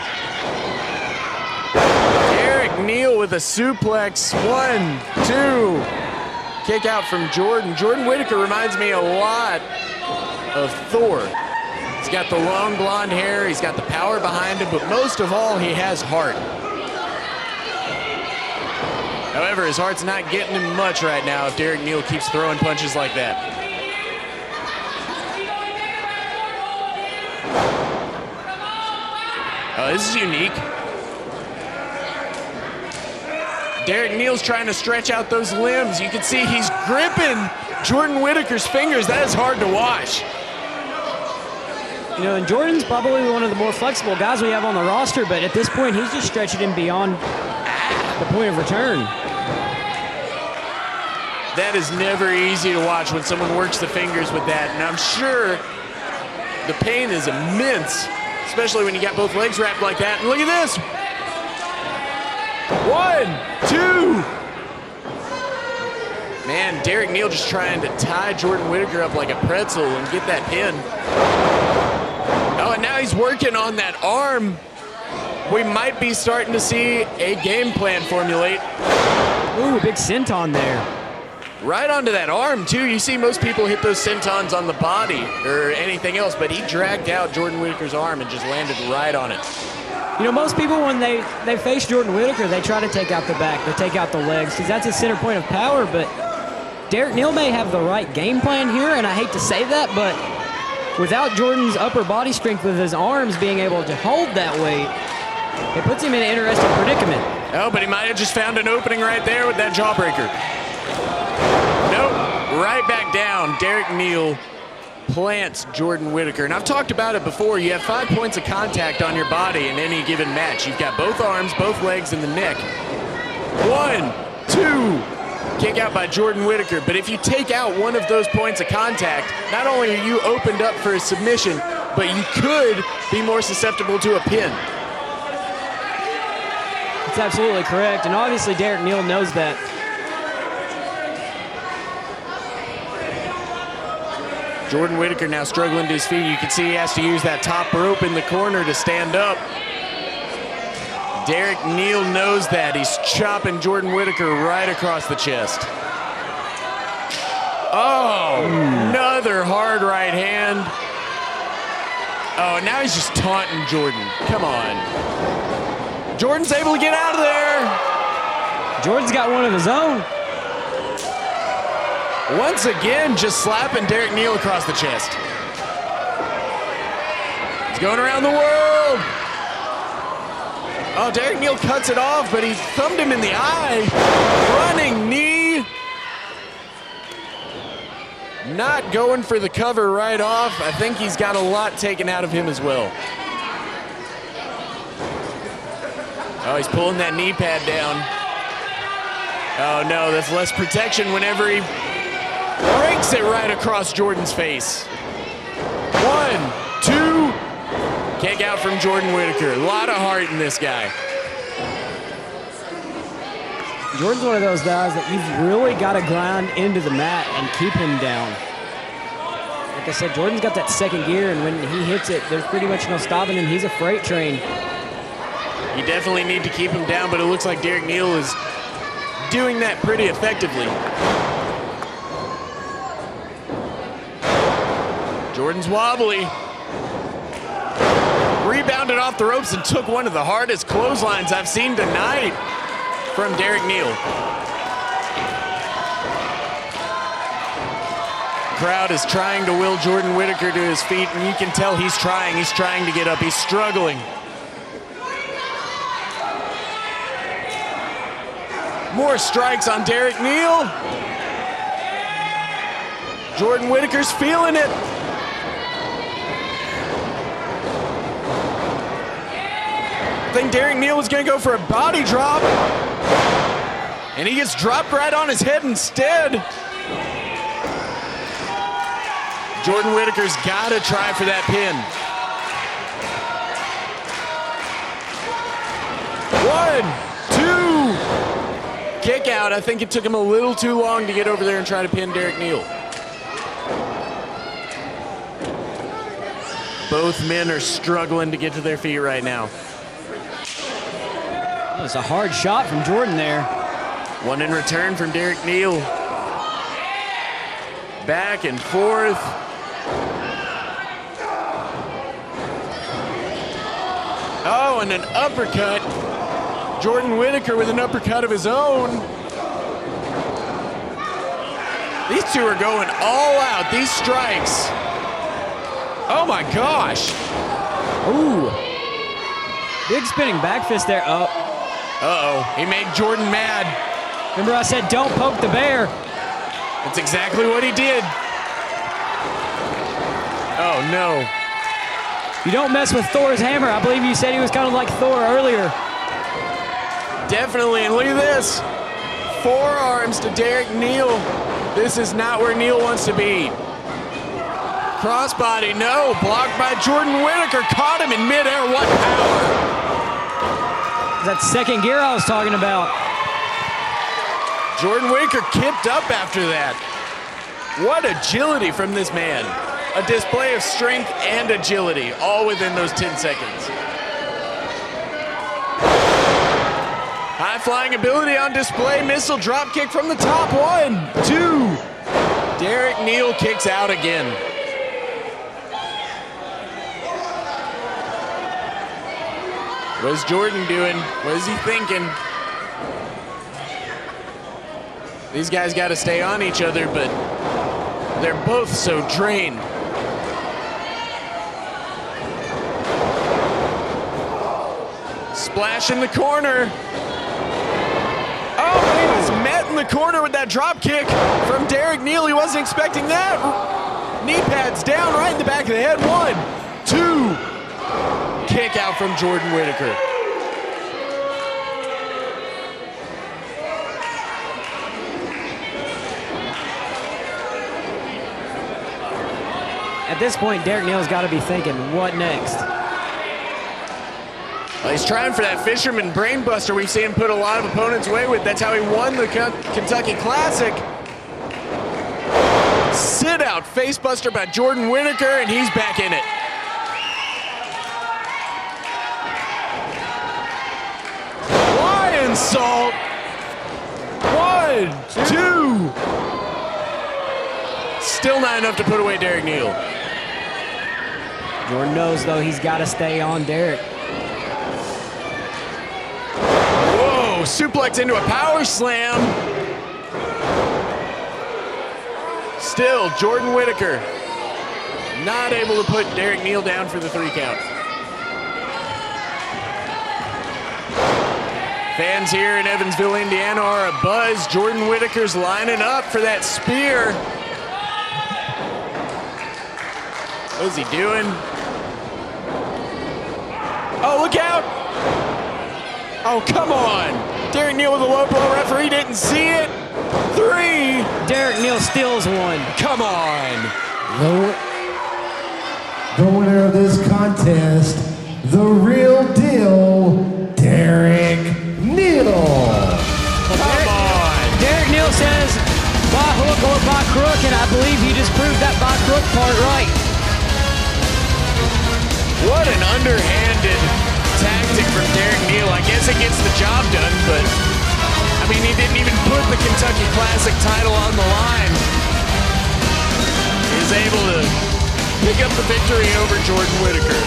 Derek Neal with a suplex. 1, 2. Kick out from Jordan. Jordan Whittaker reminds me a lot of Thor. He's got the long blonde hair. He's got the power behind him, but most of all, he has heart. However, his heart's not getting him much right now if Derek Neal keeps throwing punches like that. Oh, this is unique. Derek Neal's trying to stretch out those limbs. You can see he's gripping Jordan Whittaker's fingers. That is hard to watch. You know, and Jordan's probably one of the more flexible guys we have on the roster, but at this point, he's just stretching him beyond the point of return. That is never easy to watch when someone works the fingers with that, and I'm sure the pain is immense, especially when you got both legs wrapped like that. And look at this. 1, 2. Man, Derek Neal just trying to tie Jordan Whittaker up like a pretzel and get that pin. Oh, and now he's working on that arm. We might be starting to see a game plan formulate. Ooh, big senton there. Right onto that arm, too. You see most people hit those sentons on the body or anything else, but he dragged out Jordan Whittaker's arm and just landed right on it. You know, most people, when they face Jordan Whittaker, they try to take out the back, they take out the legs, because that's his center point of power, but Derek Neal may have the right game plan here, and I hate to say that, but without Jordan's upper body strength with his arms being able to hold that weight, it puts him in an interesting predicament. Oh, but he might have just found an opening right there with that jawbreaker. Nope, right back down. Derek Neal plants Jordan Whittaker. And I've talked about it before. You have 5 points of contact on your body in any given match. You've got both arms, both legs, and the neck. 1, 2. Kick out by Jordan Whittaker. But if you take out one of those points of contact, not only are you opened up for a submission, but you could be more susceptible to a pin. That's absolutely correct. And obviously Derek Neal knows that. Jordan Whittaker now struggling to his feet. You can see he has to use that top rope in the corner to stand up. Derek Neal knows that. He's chopping Jordan Whittaker right across the chest. Oh, another hard right hand. Oh, now he's just taunting Jordan. Come on. Jordan's able to get out of there. Jordan's got one of his own. Once again, just slapping Derek Neal across the chest. He's going around the world. Oh, Derek Neal cuts it off, but he thumbed him in the eye. Running knee. Not going for the cover right off. I think he's got a lot taken out of him as well. Oh, he's pulling that knee pad down. Oh no, that's less protection whenever he breaks it right across Jordan's face. 1, 2. Kick out from Jordan Whittaker. A lot of heart in this guy. Jordan's one of those guys that you've really got to grind into the mat and keep him down. Like I said, Jordan's got that second gear, and when he hits it, there's pretty much no stopping him. He's a freight train. You definitely need to keep him down, but it looks like Derek Neal is doing that pretty effectively. Jordan's wobbly. Rebounded off the ropes and took one of the hardest clotheslines I've seen tonight from Derek Neal. Crowd is trying to will Jordan Whittaker to his feet, and you can tell he's trying to get up, he's struggling. More strikes on Derek Neal. Jordan Whittaker's feeling it. I think Derek Neal was gonna go for a body drop, and he gets dropped right on his head instead. Jordan Whittaker's gotta try for that pin. 1, 2. Kick out. I think it took him a little too long to get over there and try to pin Derek Neal. Both men are struggling to get to their feet right now. It's a hard shot from Jordan there. One in return from Derek Neal. Back and forth. Oh, and an uppercut. Jordan Whittaker with an uppercut of his own. These two are going all out. These strikes. Oh my gosh. Ooh. Big spinning back fist there. Oh. Uh-oh, he made Jordan mad. Remember I said don't poke the bear. That's exactly what he did. Oh, no. You don't mess with Thor's hammer. I believe you said he was kind of like Thor earlier. Definitely, and look at this. Forearms to Derek Neal. This is not where Neal wants to be. Crossbody, no. Blocked by Jordan Whittaker. Caught him in midair. What power. That second gear I was talking about. Jordan Whittaker kipped up after that. What agility from this man. A display of strength and agility, all within those 10 seconds. High flying ability on display. Missile drop kick from the top. 1, 2. Derek Neal kicks out again. What's Jordan doing? What is he thinking? These guys got to stay on each other, but they're both so drained. Splash in the corner. Oh, he was met in the corner with that drop kick from Derek Neal. He wasn't expecting that. Knee pads down right in the back of the head. 1, 2. Kick out from Jordan Whittaker. At this point, Derek Neal's got to be thinking, what next? Well, he's trying for that fisherman brainbuster we've seen him put a lot of opponents away with. That's how he won the Kentucky Classic. Sit out facebuster by Jordan Whittaker, and he's back in it. Lion salt. 1, 2. Still not enough to put away Derek Neal. Jordan knows, though, he's got to stay on Derek. Whoa, suplex into a power slam. Still, Jordan Whittaker not able to put Derek Neal down for the 3 count. Fans here in Evansville, Indiana are abuzz. Jordan Whittaker's lining up for that spear. What is he doing? Oh, look out! Oh, come on! Derek Neal with a low blow. Referee didn't see it. 3. Derek Neal steals 1. Come on! The winner of this contest, the real deal, Derek Neal. Come on! Derek Neal says, by hook or by crook, and I believe he just proved that by crook part right. What an underhanded tactic from Derek Neal. I guess it gets the job done, but I mean, he didn't even put the Kentucky Classic title on the line. He's able to pick up the victory over Jordan Whittaker.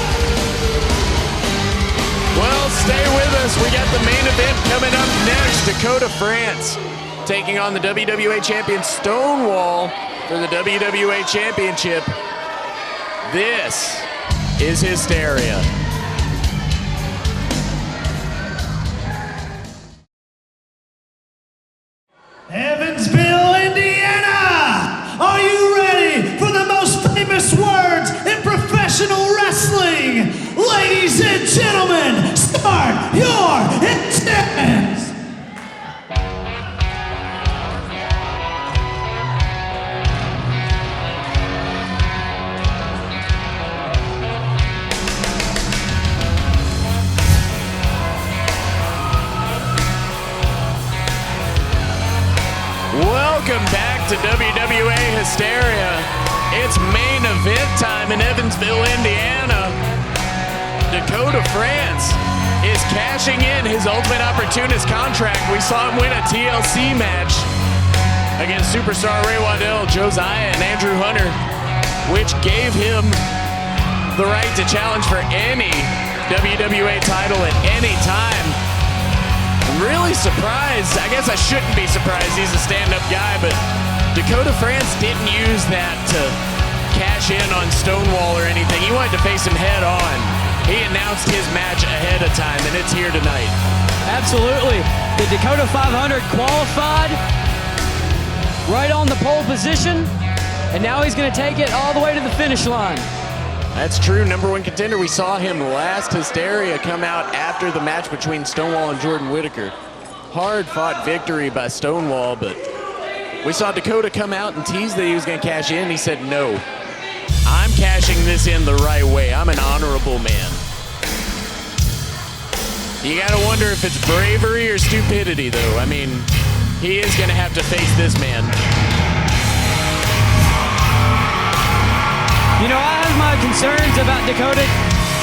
Well, stay with us. We got the main event coming up next. Dakota, France, taking on the WWA champion Stonewall for the WWA championship. This is Hysteria. Evansville, Indiana! Are you ready for the most famous words in professional wrestling? Ladies and gentlemen, start your engines! Welcome back to WWA Hysteria. It's main event time in Evansville, Indiana. Dakota, France is cashing in his Ultimate Opportunist contract. We saw him win a TLC match against superstar Ray Waddell, Josiah, and Andrew Hunter, which gave him the right to challenge for any WWA title at any time. I'm really surprised. I guess I shouldn't be surprised. He's a stand-up guy, but Dakota France didn't use that to cash in on Stonewall or anything. He wanted to face him head on. He announced his match ahead of time, and it's here tonight. Absolutely. The Dakota 500 qualified right on the pole position, and now he's going to take it all the way to the finish line. That's true. Number one contender. We saw him last Hysteria come out after the match between Stonewall and Jordan Whittaker. Hard-fought victory by Stonewall, but we saw Dakota come out and tease that he was going to cash in. He said, no, I'm cashing this in the right way. I'm an honorable man. You got to wonder if it's bravery or stupidity, though. I mean, he is going to have to face this man. You know, I have my concerns about Dakota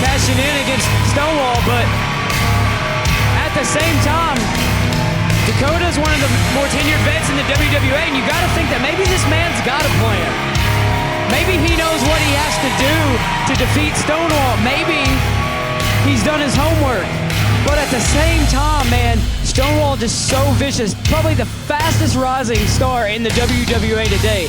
cashing in against Stonewall, but at the same time, Dakota's one of the more tenured vets in the WWA, and you got to think that maybe this man's got a plan. Maybe he knows what he has to do to defeat Stonewall. Maybe he's done his homework. But at the same time, man, Stonewall just so vicious. Probably the fastest rising star in the WWA today.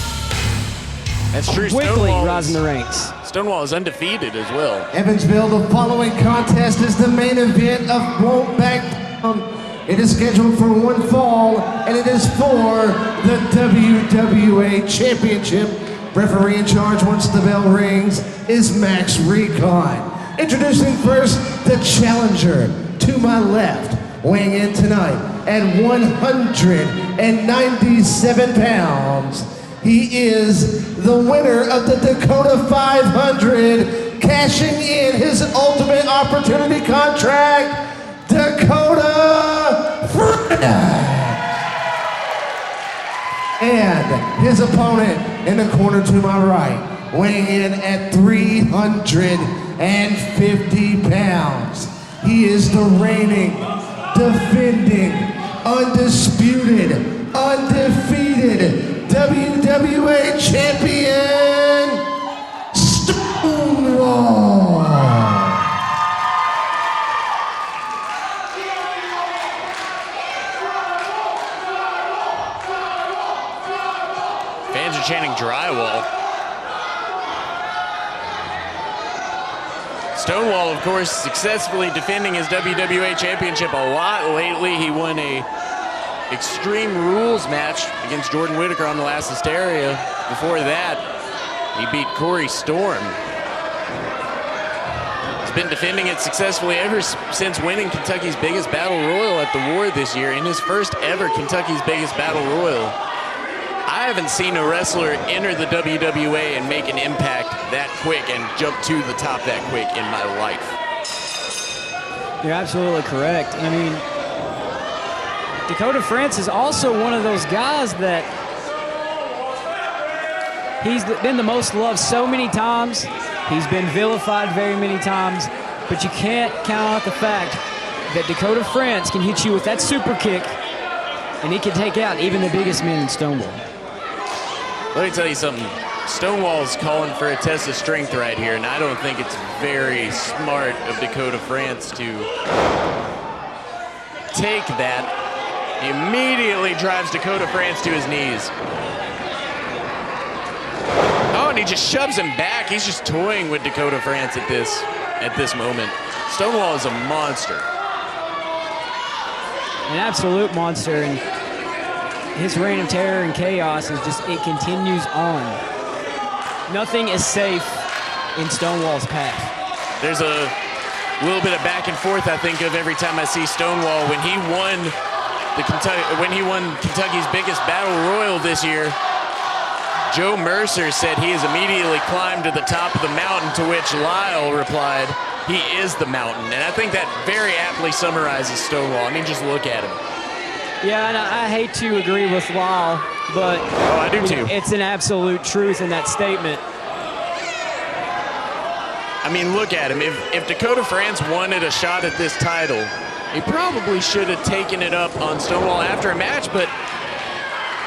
That's true. Quickly rising the ranks. Stonewall is undefeated as well. Evansville, the following contest is the main event of Won't Back Down. It is scheduled for one fall, and it is for the WWA Championship. Referee in charge once the bell rings is Max Recon. Introducing first the challenger to my left, weighing in tonight at 197 pounds. He is the winner of the Dakota 500, cashing in his ultimate opportunity contract, Dakota French. And his opponent in the corner to my right, weighing in at 350 pounds. He is the reigning, defending, undisputed, undefeated WWA champion, Stonewall. Fans are chanting drywall. Stonewall, of course, successfully defending his WWA championship a lot lately. He won a Extreme Rules match against Jordan Whittaker on the last Hysteria. Before that, he beat Corey Storm. He's been defending it successfully ever since winning Kentucky's biggest battle royal at the War this year. In his first ever Kentucky's biggest battle royal, I haven't seen a wrestler enter the WWA and make an impact that quick and jump to the top that quick in my life. You're absolutely correct. I mean, Dakota France is also one of those guys that he's been the most loved so many times. He's been vilified very many times, but you can't count out the fact that Dakota France can hit you with that super kick, and he can take out even the biggest men in Stonewall. Let me tell you something. Stonewall's calling for a test of strength right here, and I don't think it's very smart of Dakota France to take that. He immediately drives Dakota France to his knees. Oh, and he just shoves him back. He's just toying with Dakota France at this moment. Stonewall is a monster. An absolute monster, and his reign of terror and chaos is just, it continues on. Nothing is safe in Stonewall's path. There's a little bit of back and forth I think of every time I see Stonewall. When he won Kentucky's biggest battle royal this year, Joe Mercer said he has immediately climbed to the top of the mountain, to which Lyle replied, he is the mountain. And I think that very aptly summarizes Stonewall. I mean, just look at him. Yeah, and I hate to agree with Lyle, but I do too. It's an absolute truth in that statement. I mean, look at him. If Dakota France wanted a shot at this title, he probably should have taken it up on Stonewall after a match, but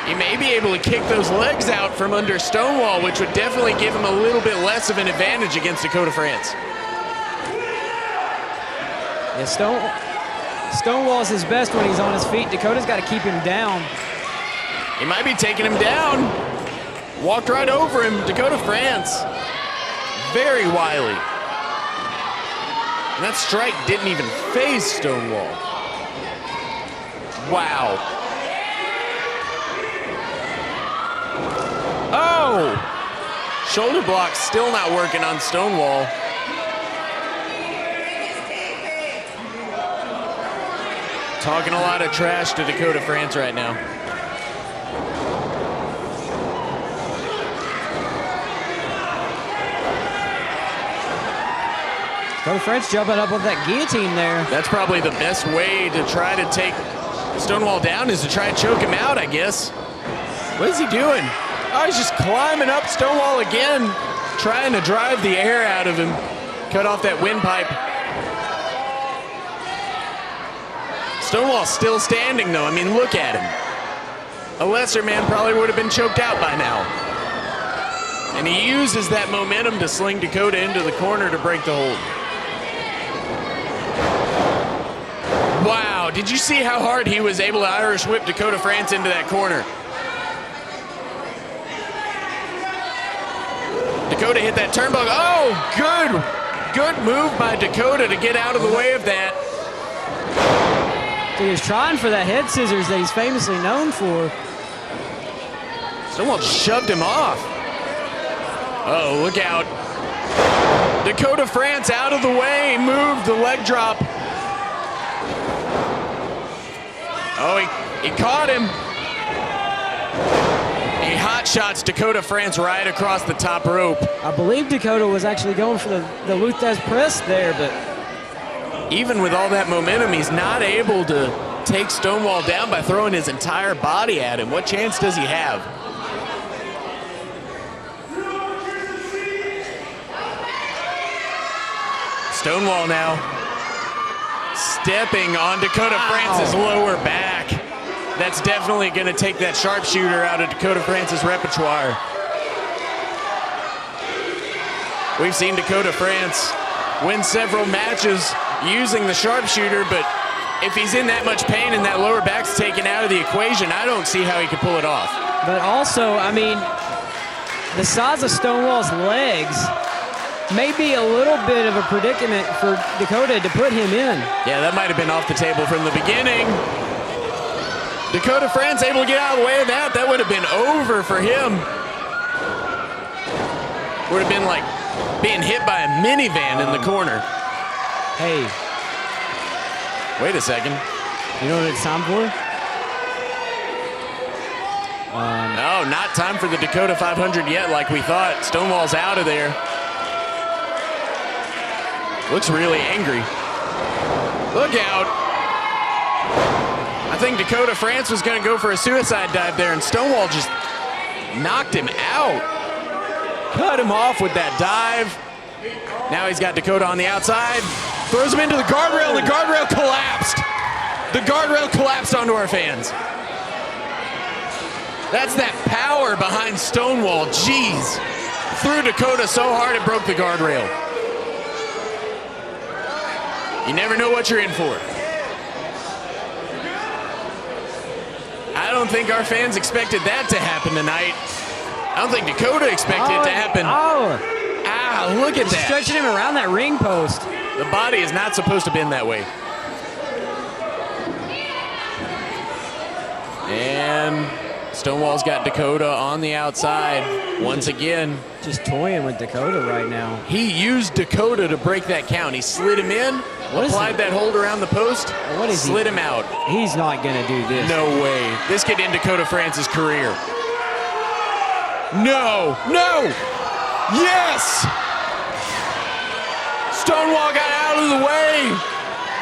he may be able to kick those legs out from under Stonewall, which would definitely give him a little bit less of an advantage against Dakota France. Yeah, Stonewall's his best when he's on his feet. Dakota's got to keep him down. He might be taking him down. Walked right over him. Dakota France. Very wily. And that strike didn't even phase Stonewall. Wow. Oh! Shoulder block still not working on Stonewall. Talking a lot of trash to Dakota France right now. Dakota France jumping up with that guillotine there. That's probably the best way to try to take Stonewall down, is to try and choke him out, I guess. What is he doing? Oh, he's just climbing up Stonewall again, trying to drive the air out of him. Cut off that windpipe. Stonewall's still standing, though. I mean, look at him. A lesser man probably would have been choked out by now. And he uses that momentum to sling Dakota into the corner to break the hold. Wow, did you see how hard he was able to Irish whip Dakota France into that corner? Dakota hit that turnbuckle. Oh, good move by Dakota to get out of the way of that. He was trying for that head scissors that he's famously known for. Stonewall shoved him off. Oh, look out. Dakota France out of the way, moved the leg drop. Oh, he caught him. He hot shots Dakota France right across the top rope. I believe Dakota was actually going for the Luthez press there, but even with all that momentum, he's not able to take Stonewall down by throwing his entire body at him. What chance does he have? Stonewall now stepping on Dakota France's lower back. That's definitely going to take that sharpshooter out of Dakota France's repertoire. We've seen Dakota France win several matches using the sharpshooter, but if he's in that much pain and that lower back's taken out of the equation, I don't see how he could pull it off. But also, I mean, the size of Stonewall's legs may be a little bit of a predicament for Dakota to put him in. Yeah, that might have been off the table from the beginning. Dakota France able to get out of the way of that. That would have been over for him. Would have been like being hit by a minivan in the corner. Hey. Wait a second. You know what it's time for? No, not time for the Dakota 500 yet like we thought. Stonewall's out of there. Looks really angry. Look out. I think Dakota France was going to go for a suicide dive there, and Stonewall just knocked him out. Cut him off with that dive. Now he's got Dakota on the outside. Throws him into the guardrail, and the guardrail collapsed. The guardrail collapsed onto our fans. That's that power behind Stonewall. Jeez. Threw Dakota so hard it broke the guardrail. You never know what you're in for. I don't think our fans expected that to happen tonight. I don't think Dakota expected it to happen. Look at that. Stretching him around that ring post. The body is not supposed to bend that way. And Stonewall's got Dakota on the outside once again. Just toying with Dakota right now. He used Dakota to break that count. He slid him in, applied that hold around the post, slid him out. He's not going to do this. No way. This could end Dakota France's career. No. Yes! Stonewall got out of the way.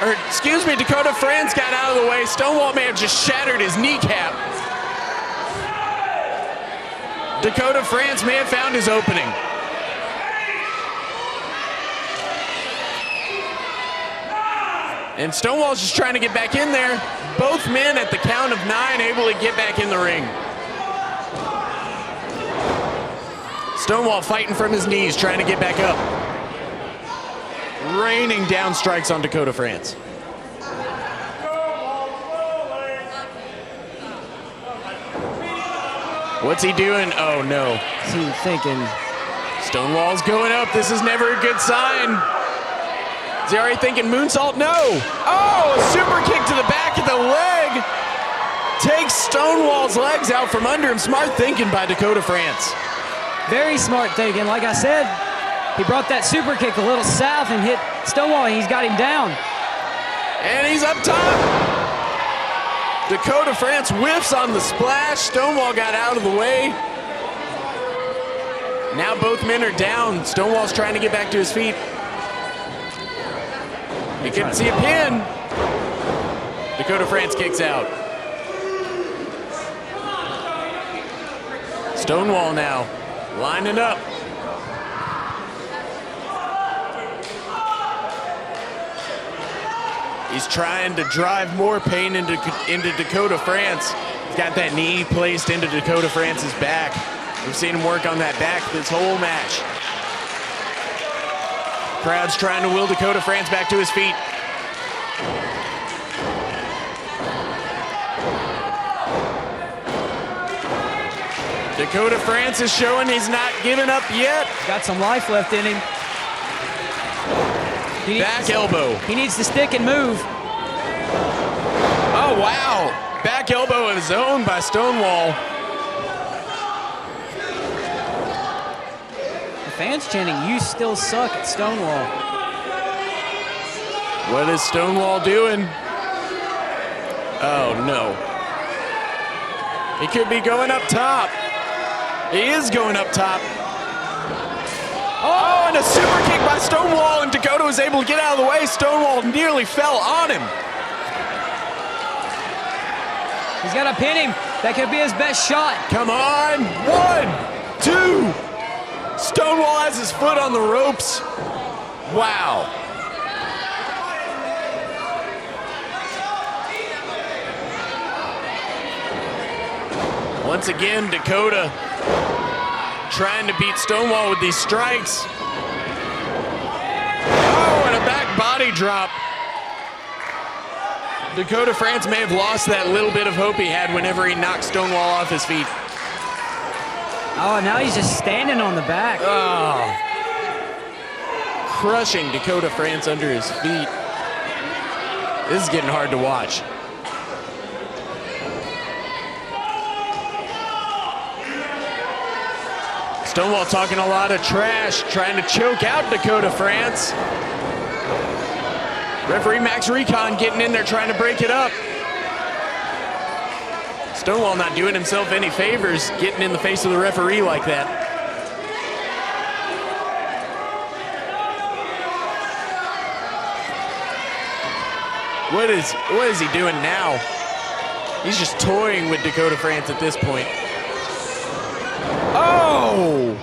Or, excuse me, Dakota France got out of the way. Stonewall may have just shattered his kneecap. Dakota France may have found his opening. And Stonewall's just trying to get back in there. Both men at the count of 9 able to get back in the ring. Stonewall fighting from his knees, trying to get back up. Raining down strikes on Dakota France. What's he doing? Oh no. What's he thinking? Stonewall's going up. This is never a good sign. Is he already thinking moonsault? No. Oh, a super kick to the back of the leg. Takes Stonewall's legs out from under him. Smart thinking by Dakota France. Very smart thinking. Like I said, he brought that super kick a little south and hit Stonewall, and he's got him down. And he's up top. Dakota France whiffs on the splash. Stonewall got out of the way. Now both men are down. Stonewall's trying to get back to his feet. He couldn't see a pin. Dakota France kicks out. Stonewall now lining up. He's trying to drive more pain into Dakota France. He's got that knee placed into Dakota France's back. We've seen him work on that back this whole match. Crowd's trying to will Dakota France back to his feet. Dakota France is showing he's not giving up yet. Got some life left in him. Back elbow. He needs to stick and move. Oh, wow. Back elbow of his own by Stonewall. The fans chanting, "You still suck" at Stonewall. What is Stonewall doing? Oh, no. He could be going up top. He is going up top. Oh, and a super kick by Stonewall, and Dakota was able to get out of the way. Stonewall nearly fell on him. He's got to pin him. That could be his best shot. Come on. 1, 2. Stonewall has his foot on the ropes. Wow. Once again, Dakota trying to beat Stonewall with these strikes. Oh, and a back body drop. Dakota France may have lost that little bit of hope he had whenever he knocked Stonewall off his feet. Oh, now he's just standing on the back. Oh. Crushing Dakota France under his feet. This is getting hard to watch. Stonewall talking a lot of trash, trying to choke out Dakota France. Referee Max Recon getting in there trying to break it up. Stonewall not doing himself any favors, getting in the face of the referee like that. What is he doing now? He's just toying with Dakota France at this point. Oh!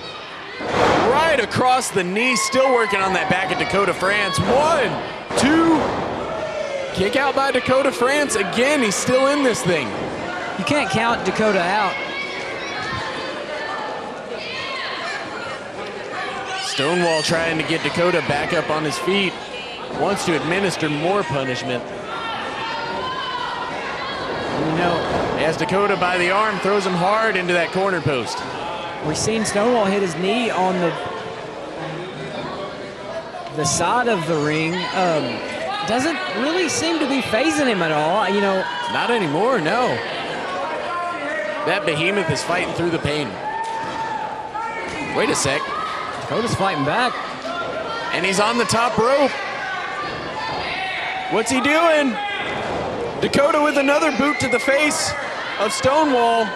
Right across the knee, still working on that back of Dakota France. 1, 2. Kick out by Dakota France. Again, he's still in this thing. You can't count Dakota out. Stonewall trying to get Dakota back up on his feet. Wants to administer more punishment. You know, as Dakota by the arm throws him hard into that corner post. we've seen Stonewall hit his knee on the side of the ring. Doesn't really seem to be phasing him at all. You know, not anymore. No. That behemoth is fighting through the pain. Wait a sec. Dakota's fighting back. And he's on the top rope. What's he doing? Dakota with another boot to the face of Stonewall.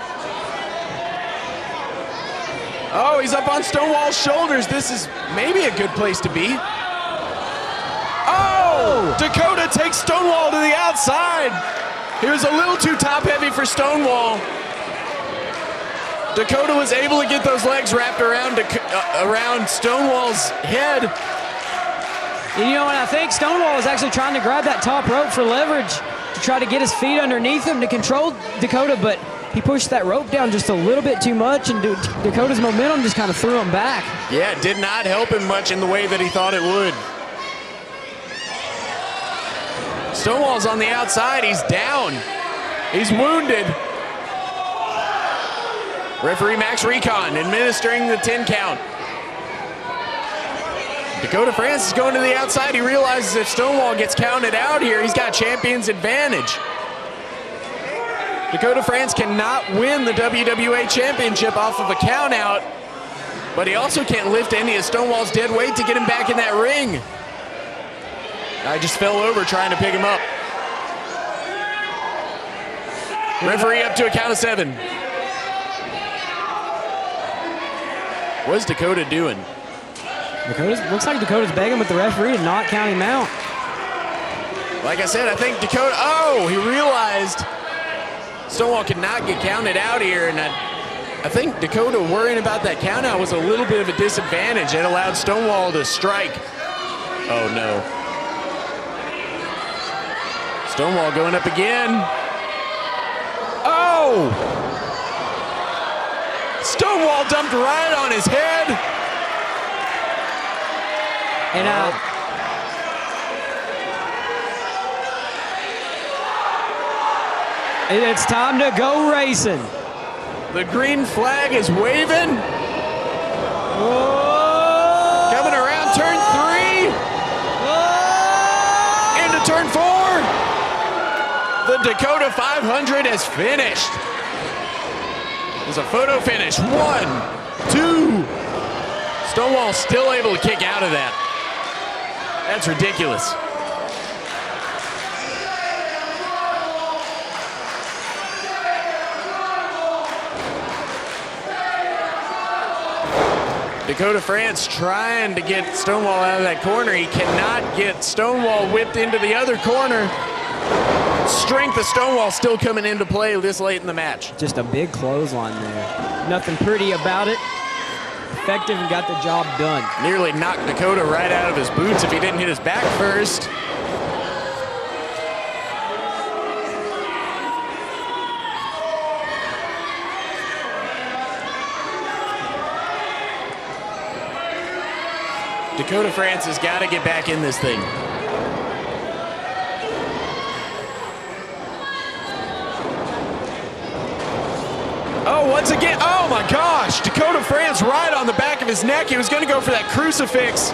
Oh, he's up on Stonewall's shoulders. This is maybe a good place to be. Oh! Dakota takes Stonewall to the outside. He was a little too top heavy for Stonewall. Dakota was able to get those legs wrapped around Stonewall's head. You know, and I think Stonewall was actually trying to grab that top rope for leverage to try to get his feet underneath him to control Dakota, but he pushed that rope down just a little bit too much, and Dakota's momentum just kind of threw him back. Yeah, it did not help him much in the way that he thought it would. Stonewall's on the outside. He's down. He's wounded. Referee Max Recon administering the 10 count. Dakota France is going to the outside. He realizes if Stonewall gets counted out here, he's got champion's advantage. Dakota France cannot win the WWA Championship off of a count out, but he also can't lift any of Stonewall's dead weight to get him back in that ring. I just fell over trying to pick him up. Referee up to a count of 7. What's Dakota doing? Looks like Dakota's begging with the referee to not count him out. Like I said, I think Dakota, he realized Stonewall could not get counted out here, and I think Dakota worrying about that count out was a little bit of a disadvantage. It allowed Stonewall to strike. Oh no. Stonewall going up again. Oh! Stonewall dumped right on his head. And it's time to go racing. The green flag is waving. Oh! Coming around turn 3. Oh! Into turn 4. The Dakota 500 has finished. There's a photo finish. 1, 2. Stonewall still able to kick out of that. That's ridiculous. Dakota France trying to get Stonewall out of that corner. He cannot get Stonewall whipped into the other corner. Strength of Stonewall still coming into play this late in the match. Just a big clothesline there. Nothing pretty about it. Effective and got the job done. Nearly knocked Dakota right out of his boots if he didn't hit his back first. Dakota France has got to get back in this thing. Oh, once again, oh my gosh, Dakota France right on the back of his neck. He was going to go for that crucifix.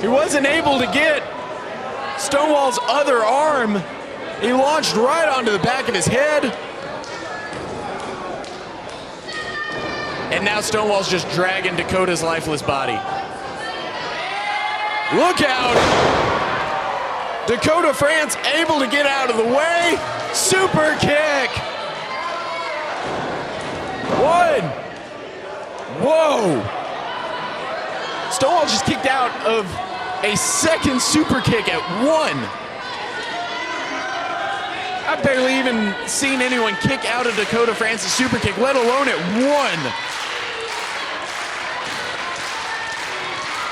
He wasn't able to get Stonewall's other arm. He launched right onto the back of his head. And now Stonewall's just dragging Dakota's lifeless body. Look out! Dakota France able to get out of the way. Super kick. 1. Whoa! Stonewall just kicked out of a second super kick at 1. I've barely even seen anyone kick out of Dakota France's super kick, let alone at 1.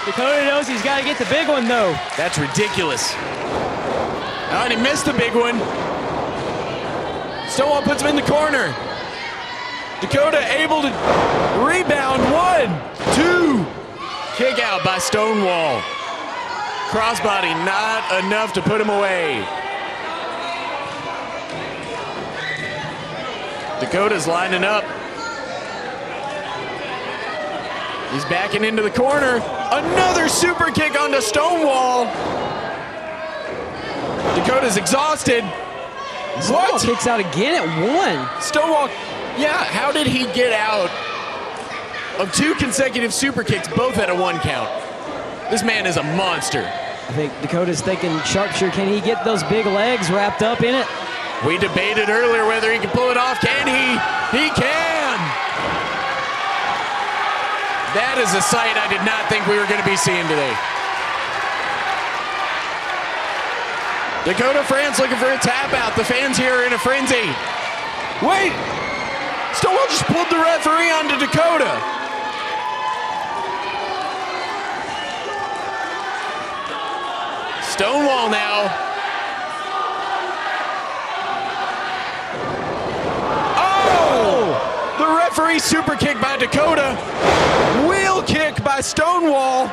Dakota knows he's got to get the big one, though. That's ridiculous. Oh, and he missed the big one. Stonewall puts him in the corner. Dakota able to rebound. 1, 2. Kick out by Stonewall. Crossbody not enough to put him away. Dakota's lining up. He's backing into the corner. Another super kick onto Stonewall. Dakota's exhausted. Stonewall kicks out again at 1. Stonewall, yeah, how did he get out of 2 consecutive super kicks, both at a 1 count? This man is a monster. I think Dakota's thinking sharpshooter. Can he get those big legs wrapped up in it? We debated earlier whether he can pull it off. Can he? He can! That is a sight I did not think we were going to be seeing today. Dakota France looking for a tap out. The fans here are in a frenzy. Wait! Stonewall just pulled the referee onto Dakota. Stonewall now. Oh! The referee super kick by Dakota. Wheel kick by Stonewall.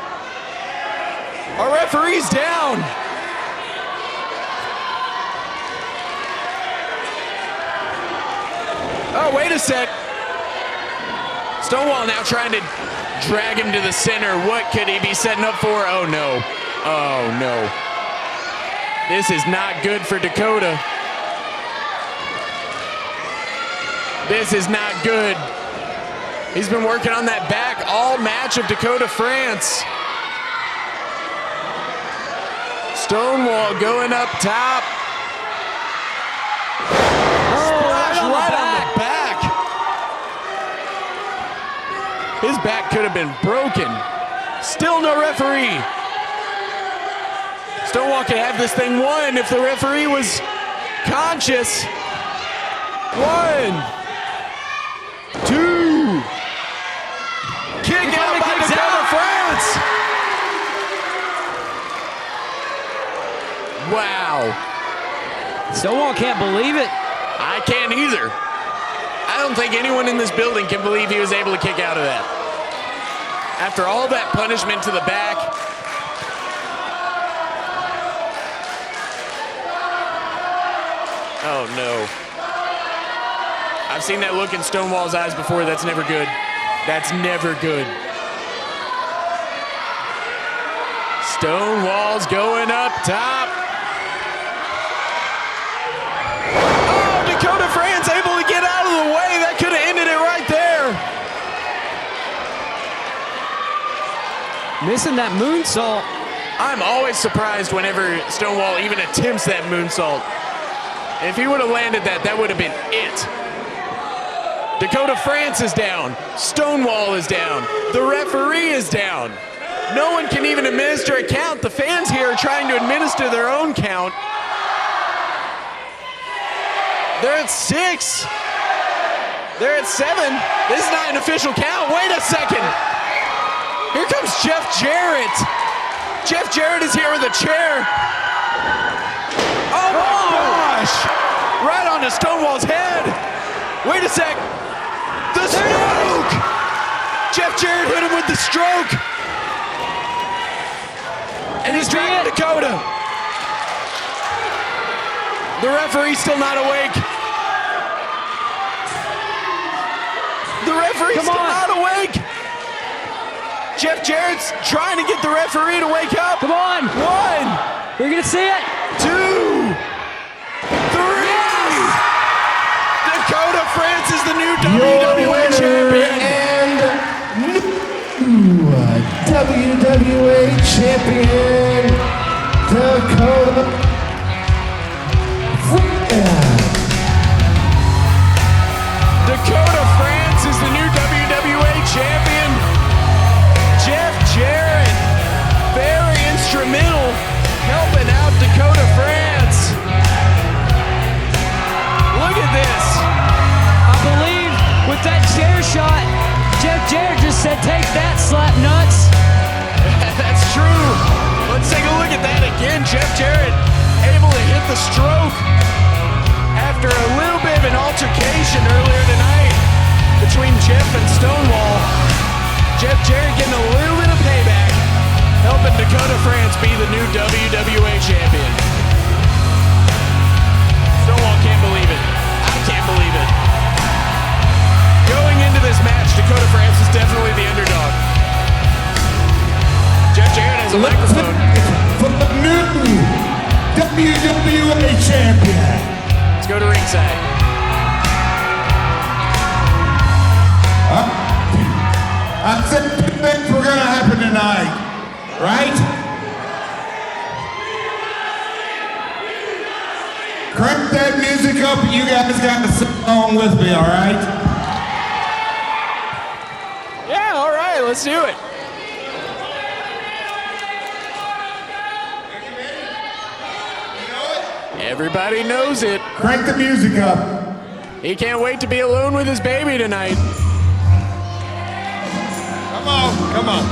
Our referee's down. Oh, wait a sec. Stonewall now trying to Drag him to the center. What could he be setting up for? Oh, no. Oh, no. This is not good for Dakota. This is not good. He's been working on that back all match of Dakota France. Stonewall going up top. Splash right on the back. His back could have been broken. Still no referee. Stonewall could have this thing won if the referee was conscious. 1, 2. Kick out by Dakota France. Wow. Stonewall can't believe it. I can't either. I don't think anyone in this building can believe he was able to kick out of that. After all that punishment to the back. Oh no. I've seen that look in Stonewall's eyes before. That's never good. That's never good. Stonewall's going up top. Oh, Dakota France able to get out of the way. That could have ended it right there. Missing that moonsault. I'm always surprised whenever Stonewall even attempts that moonsault. If he would have landed that, that would have been it. Dakota France is down. Stonewall is down. The referee is down. No one can even administer a count. The fans here are trying to administer their own count. They're at 6. They're at 7. This is not an official count. Wait a second. Here comes Jeff Jarrett. Jeff Jarrett is here with a chair. Oh my gosh! Right onto Stonewall's head. Wait a sec. The stroke! Jeff Jarrett hit him with the stroke. And he's dragging Dakota. The referee's still not awake. The referee's still not awake. Jeff Jarrett's trying to get the referee to wake up. Come on. 1. We're going to see it. 2. 3. Dakota France is the new WWA champion. And new WWA champion, Dakota France. Dakota France is the new WWA champion. Jeff Jarrett, very instrumental, helping out Dakota France. Look at this. I believe with that chair shot, Jeff Jarrett just said, "Take that, slap nuts." That's true. Let's take a look at that again. Jeff Jarrett able to hit the stroke after a little bit of an altercation earlier tonight between Jeff and Stonewall. Jeff Jarrett getting a little bit of payback, helping Dakota France be the new WWA champion. Stonewall can't believe it. I can't believe it. Going into this match, Dakota France is definitely the underdog. Jeff Jarrett has a microphone. For the new WWA champion. Let's go to ringside. I said things were gonna happen tonight, right? Crank that music up and you guys got to sing along with me, all right? Yeah, all right, let's do it. Everybody knows it. Crank the music up. He can't wait to be alone with his baby tonight. Come on, come on.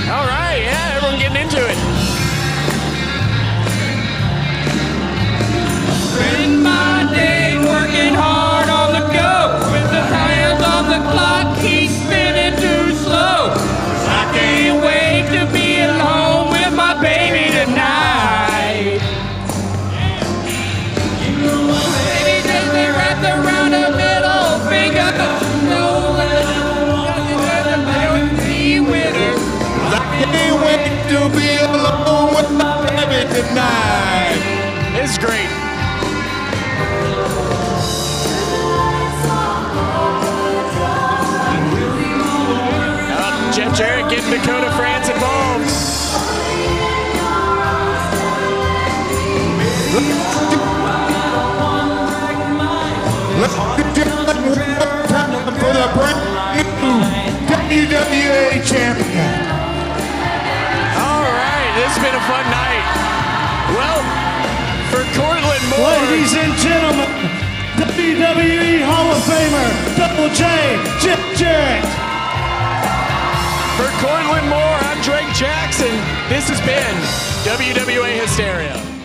All right, yeah, everyone getting into it. Spend my day working hard on the go. With the hands on the clock, keep spinning too slow. I can't wait to be alone with my baby tonight. Baby, just wait to be alone with my baby tonight. It's great. Jeff Jarrett getting Dakota France involved. Let's do it for the brand new WWA champion. All right, this has been a fun night. Well, for Cortland Moore. Ladies and gentlemen, WWE Hall of Famer, Double J, Jeff Jarrett. For Cortland Moore, I'm Drake Jackson. This has been WWA Hysteria.